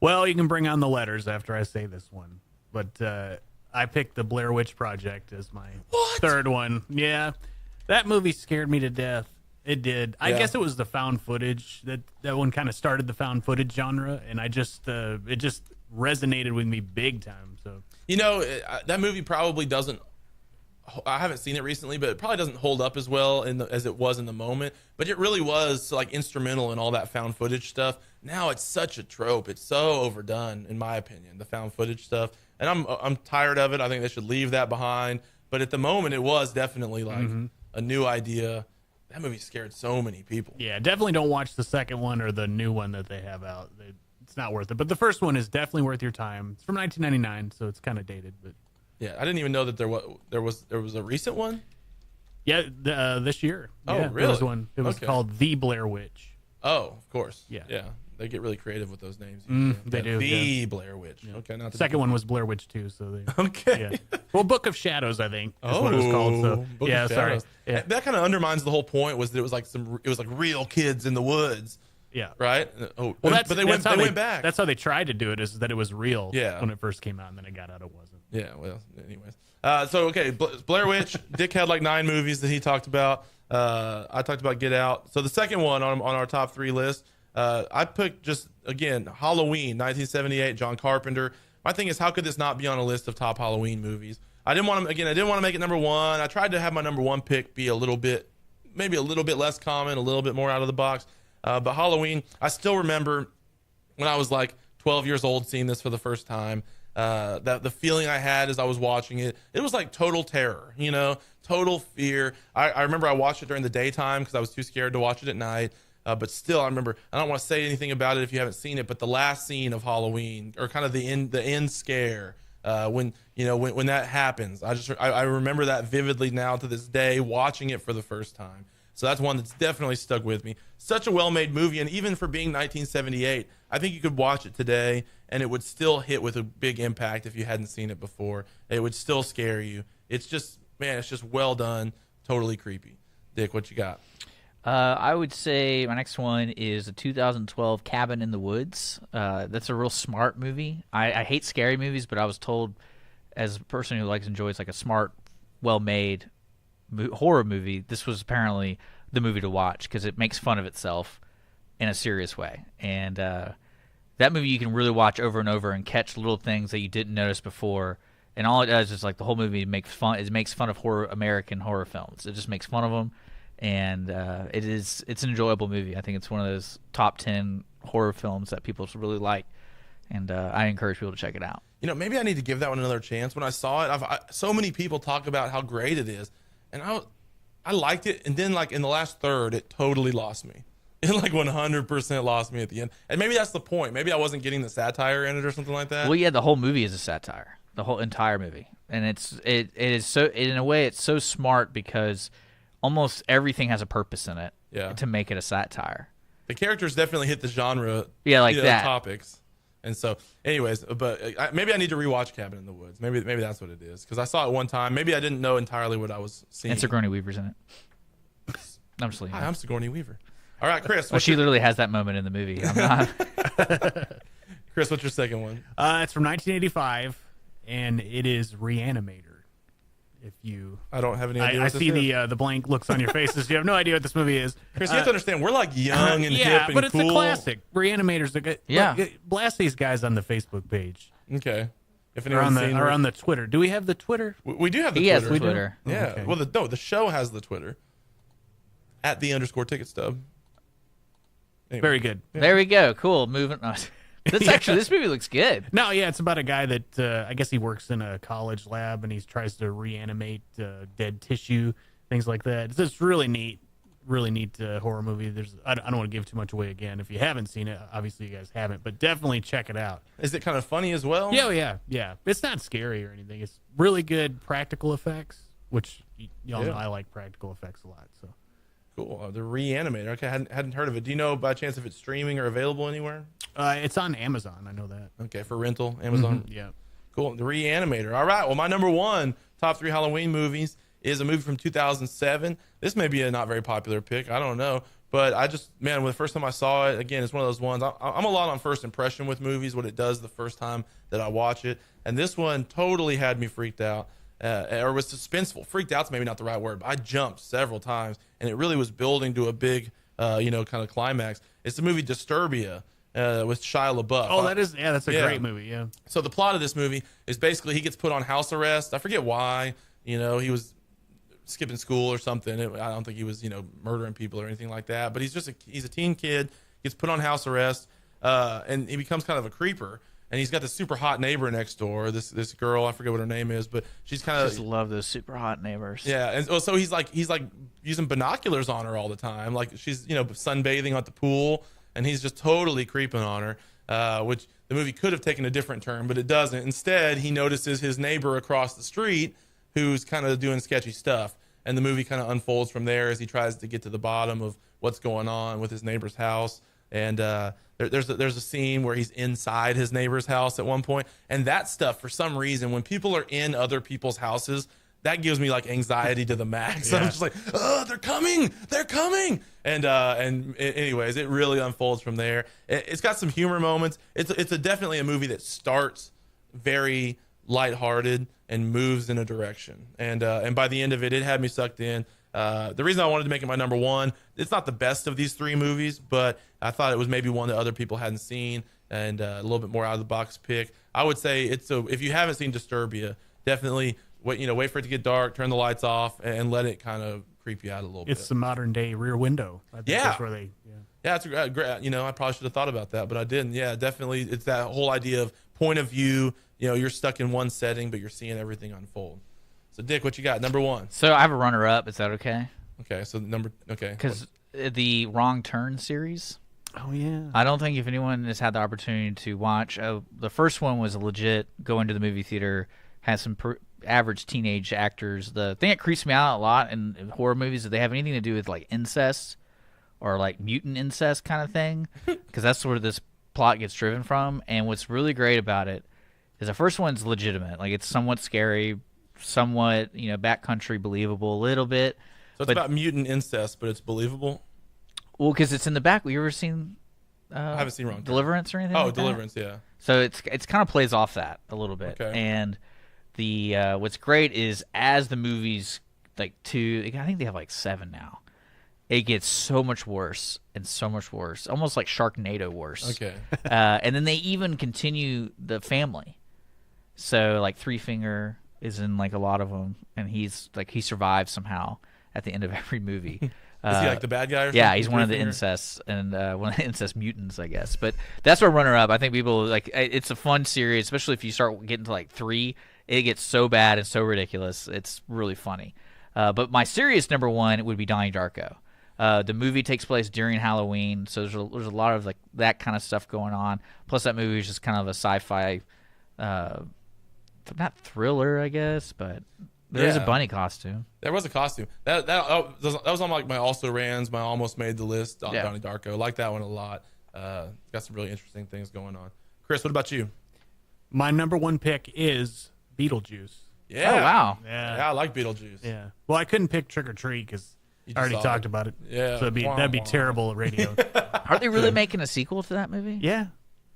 Well, you can bring on the letters after I say this one, but I picked the Blair Witch Project as my third one. Yeah, that movie scared me to death. It did. I guess it was the found footage that one kind of started the found footage genre, and it just resonated with me big time. So that movie probably doesn't. I haven't seen it recently, but it probably doesn't hold up as well as it was in the moment. But it really was like instrumental in all that found footage stuff. Now it's such a trope. It's so overdone, in my opinion, the found footage stuff. And I'm tired of it. I think they should leave that behind. But at the moment, it was definitely like a new idea. That movie scared so many people. Yeah, definitely don't watch the second one or the new one that they have out. It's not worth it. But the first one is definitely worth your time. It's from 1999, so it's kind of dated. But yeah, I didn't even know that there was a recent one. Yeah, this year. Oh, yeah, really? There was one. It was called The Blair Witch. Oh, of course. Yeah. They get really creative with those names. They do. The Blair Witch. Yeah. Okay, not the second one was Blair Witch 2. So okay. Yeah. Well, Book of Shadows, I think. Is what it was called. So Book of sorry. Shadows. Yeah. That kind of undermines the whole point. Was that it was like real kids in the woods. Yeah. Right. Oh, well, but they went back. That's how they tried to do it. Is that it was real. Yeah. When it first came out, and then it got out, it wasn't. Yeah. Well, anyways. Blair Witch. Dick had like 9 movies that he talked about. I talked about Get Out. So the second one on our top 3 list, I picked just again Halloween, 1978, John Carpenter. My thing is, how could this not be on a list of top Halloween movies? I didn't want to make it number 1. I tried to have my number 1 pick be maybe a little bit less common, a little bit more out of the box. But Halloween, I still remember when I was like 12 years old seeing this for the first time. That the feeling I had as I was watching it was like total terror, total fear. I remember I watched it during the daytime because I was too scared to watch it at night. But still, I remember, I don't want to say anything about it if you haven't seen it, but the last scene of Halloween, or kind of the end scare, when that happens, I remember that vividly now to this day, watching it for the first time. So that's one that's definitely stuck with me. Such a well-made movie, and even for being 1978, I think you could watch it today, and it would still hit with a big impact if you hadn't seen it before. It would still scare you. It's just well done, totally creepy. Dick, what you got? I would say my next one is a 2012 Cabin in the Woods. That's a real smart movie. I hate scary movies, but I was told, as a person who enjoys like a smart, well-made horror movie, this was apparently the movie to watch because it makes fun of itself in a serious way. And that movie you can really watch over and over and catch little things that you didn't notice before. And all it does is like the whole movie makes fun of American horror films. It just makes fun of them. and it's an enjoyable movie. I think it's one of those top 10 horror films that people should really like, and I encourage people to check it out. You know, maybe I need to give that one another chance. When I saw it, so many people talk about how great it is, and I liked it, and then like in the last third, it totally lost me. It like 100% lost me at the end, and maybe that's the point. Maybe I wasn't getting the satire in it or something like that. Well, yeah, the whole movie is a satire, the whole entire movie, and it is so, in a way, it's so smart because almost everything has a purpose in it. Yeah. To make it a satire. The characters definitely hit the genre. Yeah, like that topics. And so, anyways, but maybe I need to rewatch Cabin in the Woods. Maybe that's what it is, because I saw it one time. Maybe I didn't know entirely what I was seeing. And Sigourney Weaver's in it. I'm just leaving. Hi, I'm Sigourney Weaver. All right, Chris. Well, she literally has that moment in the movie. I'm not. Chris, what's your second one? It's from 1985, and it is ReAnimator. If you, I don't have any idea. I see the blank looks on your faces. You have no idea what this movie is. Chris, you have to understand, we're like young and hip and cool. but it's a classic. ReAnimator's a good. Yeah. Look, blast these guys on the Facebook page. Okay. If or on the Twitter. Do we have the Twitter? We do have the Twitter. He has Twitter. the Twitter. Yeah. Okay. Well, the show has the Twitter. At @_ticket stub. Anyway. Very good. Yeah. There we go. Cool. Moving on. This movie looks good. No, yeah, it's about a guy that I guess he works in a college lab and he tries to reanimate dead tissue, things like that. It's just really neat horror movie. I don't want to give too much away again. If you haven't seen it, obviously you guys haven't, but definitely check it out. Is it kind of funny as well? Yeah. It's not scary or anything. It's really good practical effects, which y'all know I like practical effects a lot. So cool. The ReAnimator. Okay, I hadn't heard of it. Do you know by chance if it's streaming or available anywhere? It's on Amazon. I know that. Okay, for rental, Amazon. Mm-hmm. Yeah. Cool. The ReAnimator. All right. Well, my number one top 3 Halloween movies is a movie from 2007. This may be a not very popular pick. I don't know. But when the first time I saw it, again, it's one of those ones. I'm a lot on first impression with movies, what it does the first time that I watch it. And this one totally had me freaked out. Or was suspenseful. Freaked out's maybe not the right word, but I jumped several times, and it really was building to a big, kind of climax. It's the movie Disturbia with Shia LaBeouf. Oh, that's a great movie, yeah. So the plot of this movie is basically he gets put on house arrest. I forget why. He was skipping school or something. I don't think he was, murdering people or anything like that. But he's a teen kid, gets put on house arrest, and he becomes kind of a creeper. And he's got this super hot neighbor next door. This girl, I forget what her name is, but she's kind of just love those super hot neighbors. Yeah, and so he's like using binoculars on her all the time, like she's sunbathing at the pool, and he's just totally creeping on her. Which the movie could have taken a different turn, but it doesn't. Instead, he notices his neighbor across the street who's kind of doing sketchy stuff, and the movie kind of unfolds from there as he tries to get to the bottom of what's going on with his neighbor's house. And there's a scene where he's inside his neighbor's house at one point, and that stuff, for some reason, when people are in other people's houses, that gives me like anxiety to the max. Yeah. I'm just like, oh, they're coming. And anyways, it really unfolds from there. It's got some humor moments. It's definitely a movie that starts very lighthearted and moves in a direction. And by the end of it had me sucked in. The reason I wanted to make it my number one, it's not the best of these 3 movies, but I thought it was maybe one that other people hadn't seen, and a little bit more out of the box pick. I would say if you haven't seen Disturbia, definitely wait for it to get dark, turn the lights off, and let it kind of creep you out a little bit. It's the modern day Rear Window. I think that's where they. Yeah, it's great. I probably should have thought about that, but I didn't. Yeah, definitely, it's that whole idea of point of view. You're stuck in one setting, but you're seeing everything unfold. So, Dick, what you got? Number one. So I have a runner-up. Is that okay? Okay. So because the Wrong Turn series. Oh yeah. I don't think if anyone has had the opportunity to watch, the first one was legit. Go into the movie theater, has some average teenage actors. The thing that creeps me out a lot in horror movies is that they have anything to do with like incest or like mutant incest kind of thing, because that's where this plot gets driven from. And what's really great about it is the first one's legitimate. Like, it's somewhat scary, somewhat, backcountry believable a little bit. So it's about mutant incest, but it's believable? Well, because it's in the back. You ever seen I haven't seen Wrong Turn. Deliverance or anything? Oh, like Deliverance, that? yeah. So it's kind of plays off that a little bit. Okay. And the what's great is as the movies, like 2, I think they have like 7 now, it gets so much worse and so much worse, almost like Sharknado worse. Okay. And then they even continue the family. So like Three Finger is in like a lot of them, and he's like, he survives somehow at the end of every movie. Is he like the bad guy or something? Yeah, he's one of the Finger? incest and one of the incest mutants, I guess. But that's what runner-up. I think people like. It's a fun series, especially if you start getting to like 3. It gets so bad and so ridiculous. It's really funny. But my serious number 1 would be Donnie Darko. The movie takes place during Halloween, so there's a lot of like that kind of stuff going on. Plus, that movie is just kind of a sci-fi, not thriller, I guess, but there is a bunny costume. There was a costume. That was on like my also rans. My almost made the list on Donnie Darko. I like that one a lot. Got some really interesting things going on. Chris, what about you? My number 1 pick is Beetlejuice. Yeah. Oh, wow. Yeah, I like Beetlejuice. Yeah. Well, I couldn't pick Trick or Treat because I already talked about it. Yeah. So that'd be terrible at radio. Are they really making a sequel to that movie? Yeah.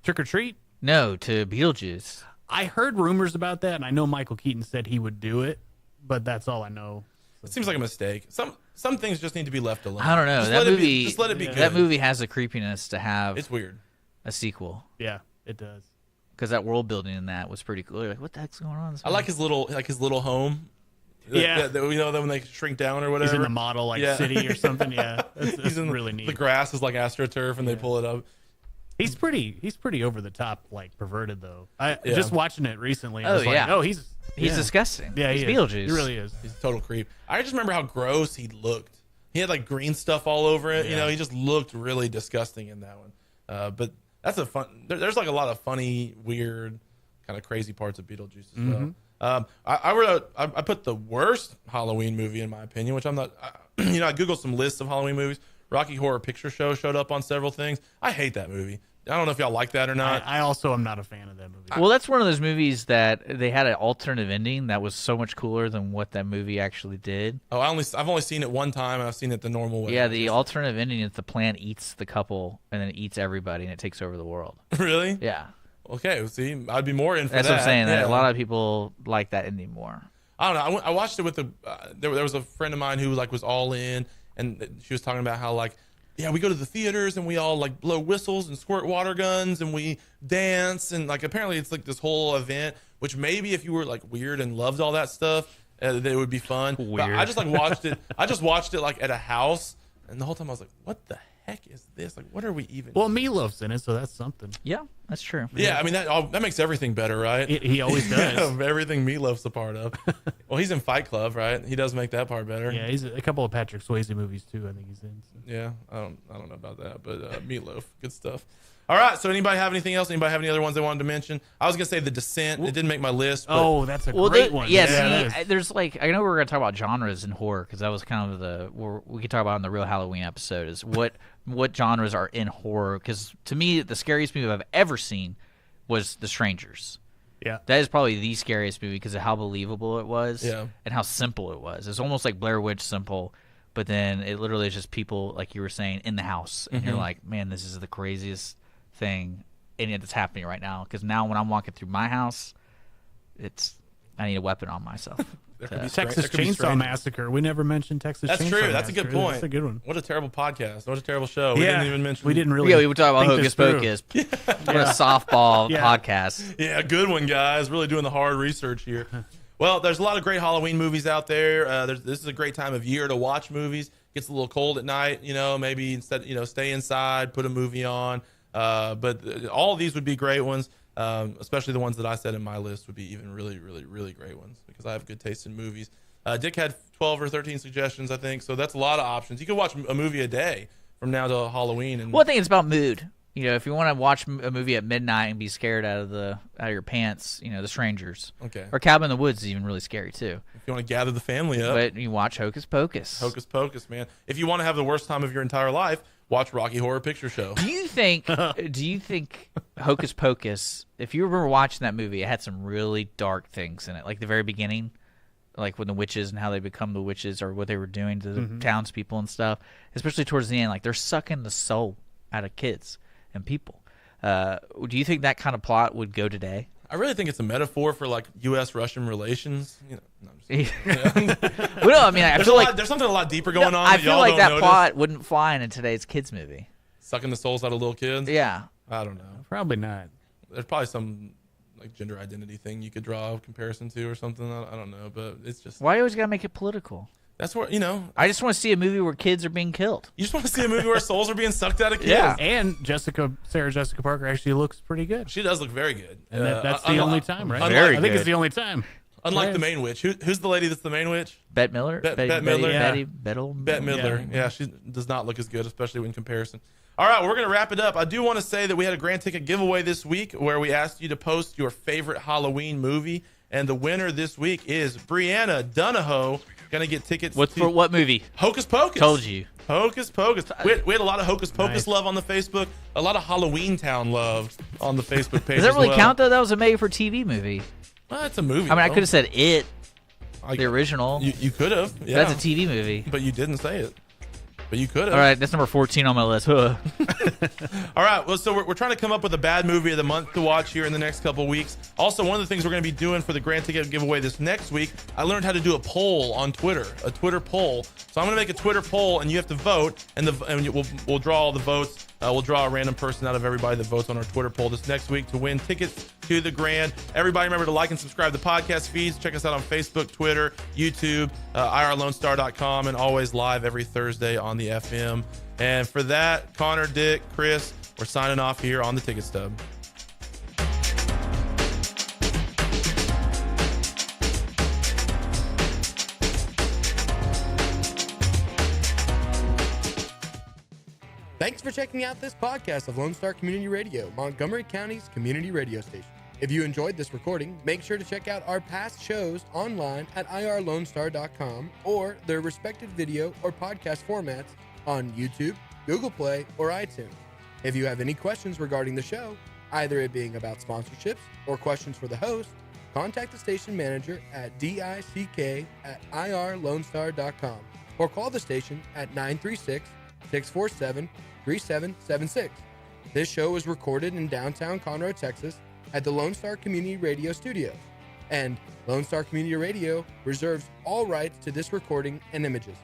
Trick or Treat? No, to Beetlejuice. I heard rumors about that, and I know Michael Keaton said he would do it, but that's all I know. It seems like a mistake. Some things just need to be left alone. I don't know. Just That let movie. just let it be good. That movie has the creepiness to have. It's weird. A sequel. Yeah, it does. Because that world building in that was pretty cool. You're like, what the heck's going on? I like his little home. Yeah. When they shrink down or whatever. He's in the model city or something. Yeah, that's really neat. The grass is like AstroTurf, and they pull it up. He's pretty over the top, like perverted though. Just watching it recently. I was he's disgusting. Yeah, he's he Beetlejuice. He really is. He's a total creep. I just remember how gross he looked. He had like green stuff all over it. Yeah. He just looked really disgusting in that one. But that's a fun. There's like a lot of funny, weird, kind of crazy parts of Beetlejuice as well. I put the worst Halloween movie in my opinion, which I'm not. I googled some lists of Halloween movies. Rocky Horror Picture Show showed up on several things. I hate that movie. I don't know if y'all like that or not. I also am not a fan of that movie. Well, that's one of those movies that they had an alternative ending that was so much cooler than what that movie actually did. Oh, I've only seen it one time, and I've seen it the normal way. Yeah, the alternative ending is the plant eats the couple and then it eats everybody and it takes over the world. Really? Yeah. Okay, see, I'd be more in for That's that. what I'm saying. That Yeah. a lot of people like that ending more. I don't know. I watched it with there was a friend of mine who was all in, and she was talking about how we go to the theaters and we all blow whistles and squirt water guns and we dance and apparently it's this whole event. Which maybe if you were weird and loved all that stuff, that it would be fun. Weird. But I just watched it. I just watched it at a house, and the whole time I was like, "What the heck is this? What are we even?" Well, Meatloaf's in it, so that's something. Yeah, that's true. Yeah, I mean that makes everything better, right? He always does. Everything Meatloaf's a part of. Well, he's in Fight Club, right? He does make that part better. Yeah, he's a couple of Patrick Swayze movies too. I think he's in. So. Yeah, I don't know about that, but Meatloaf, good stuff. All right, so anybody have anything else? Anybody have any other ones they wanted to mention? I was gonna say The Descent. It didn't make my list. But Oh, that's a great one. Yeah, see, there's I know we're gonna talk about genres in horror because that was kind of we could talk about in the real Halloween episode is what genres are in horror. Because to me, the scariest movie I've ever seen was The Strangers. Yeah, that is probably the scariest movie because of how believable it was. Yeah. And how simple it was. It's almost like Blair Witch simple, but then it literally is just people like you were saying in the house, and you're like, man, this is the craziest thing, and it's happening right now. Because now when I'm walking through my house, I need a weapon on myself. Texas Chainsaw Massacre. We never mentioned Texas Chainsaw Massacre. True. That's a good point. That's a good one. What a terrible podcast. What a terrible show. We didn't even mention. We didn't really. Yeah, we were talking about think Hocus this through. Pocus. What a softball podcast. Yeah, good one, guys. Really doing the hard research here. Well, there's a lot of great Halloween movies out there. This is a great time of year to watch movies. Gets a little cold at night, maybe instead, stay inside, put a movie on. But all of these would be great ones, especially the ones that I said in my list would be even really, really, really great ones because I have good taste in movies. Dick had 12 or 13 suggestions, I think, so that's a lot of options. You could watch a movie a day from now to Halloween. And Well, I think it's about mood. If you want to watch a movie at midnight and be scared out of your pants, The Strangers. Okay. Or Cabin in the Woods is even really scary too. If you want to gather the family up. But you watch Hocus Pocus. Hocus Pocus, man. If you want to have the worst time of your entire life, watch Rocky Horror Picture Show. Do you think Hocus Pocus, if you remember watching that movie, it had some really dark things in it, like the very beginning, like when the witches and how they become the witches or what they were doing to the townspeople and stuff, especially towards the end, like they're sucking the soul out of kids and people. Do you think that kind of plot would go today? I really think it's a metaphor for U.S.-Russian relations. No, I'm just Well, no, I mean, I feel like there's something a lot deeper going on. I feel y'all like don't that notice. plot wouldn't fly in today's kids movie. Sucking the souls out of little kids. Yeah, I don't know. Probably not. There's probably some gender identity thing you could draw a comparison to or something. I don't know, but it's just why you always gotta make it political? That's where, you know. I just want to see a movie where kids are being killed. You just want to see a movie where souls are being sucked out of kids. Yeah. And Sarah Jessica Parker actually looks pretty good. She does look very good. And that's the only time, right? Very I think good. it's the only time. Unlike the main witch. Who's the lady that's the main witch? Bette Midler? Bette Midler. Bette Midler. Yeah, she does not look as good, especially in comparison. All right, we're going to wrap it up. I do want to say that we had a grand ticket giveaway this week where we asked you to post your favorite Halloween movie. And the winner this week is Brianna Donahoe. Going to get tickets for what movie? Hocus Pocus. Told you. Hocus Pocus. We had a lot of Hocus Pocus love on the Facebook. A lot of Halloween Town love on the Facebook page. Does that really count, though? That was a made-for-TV movie. Well, it's a movie. I mean, I could have said It, the original. You could have. Yeah. That's a TV movie. But you didn't say it. But you could have. All right, that's number 14 on my list. All right, well, so we're trying to come up with a bad movie of the month to watch here in the next couple of weeks. Also, one of the things we're going to be doing for the grand ticket giveaway this next week, I learned how to do a poll on Twitter, a Twitter poll. So I'm going to make a Twitter poll, and you have to vote, and we'll draw all the votes. We'll draw a random person out of everybody that votes on our Twitter poll this next week to win tickets to the grand. Everybody remember to like and subscribe to the podcast feeds. Check us out on Facebook, Twitter, YouTube, irlonestar.com, and always live every Thursday on the FM. And for that, Connor, Dick, Chris, we're signing off here on the Ticket Stub. Thanks for checking out this podcast of Lone Star Community Radio, Montgomery County's community radio station. If you enjoyed this recording, make sure to check out our past shows online at irlonestar.com or their respective video or podcast formats on YouTube, Google Play, or iTunes. If you have any questions regarding the show, either it being about sponsorships or questions for the host, contact the station manager at dick@irlonestar.com or call the station at 936-647-3776. This show was recorded in downtown Conroe, Texas at the Lone Star Community Radio Studios, and Lone Star Community Radio reserves all rights to this recording and images.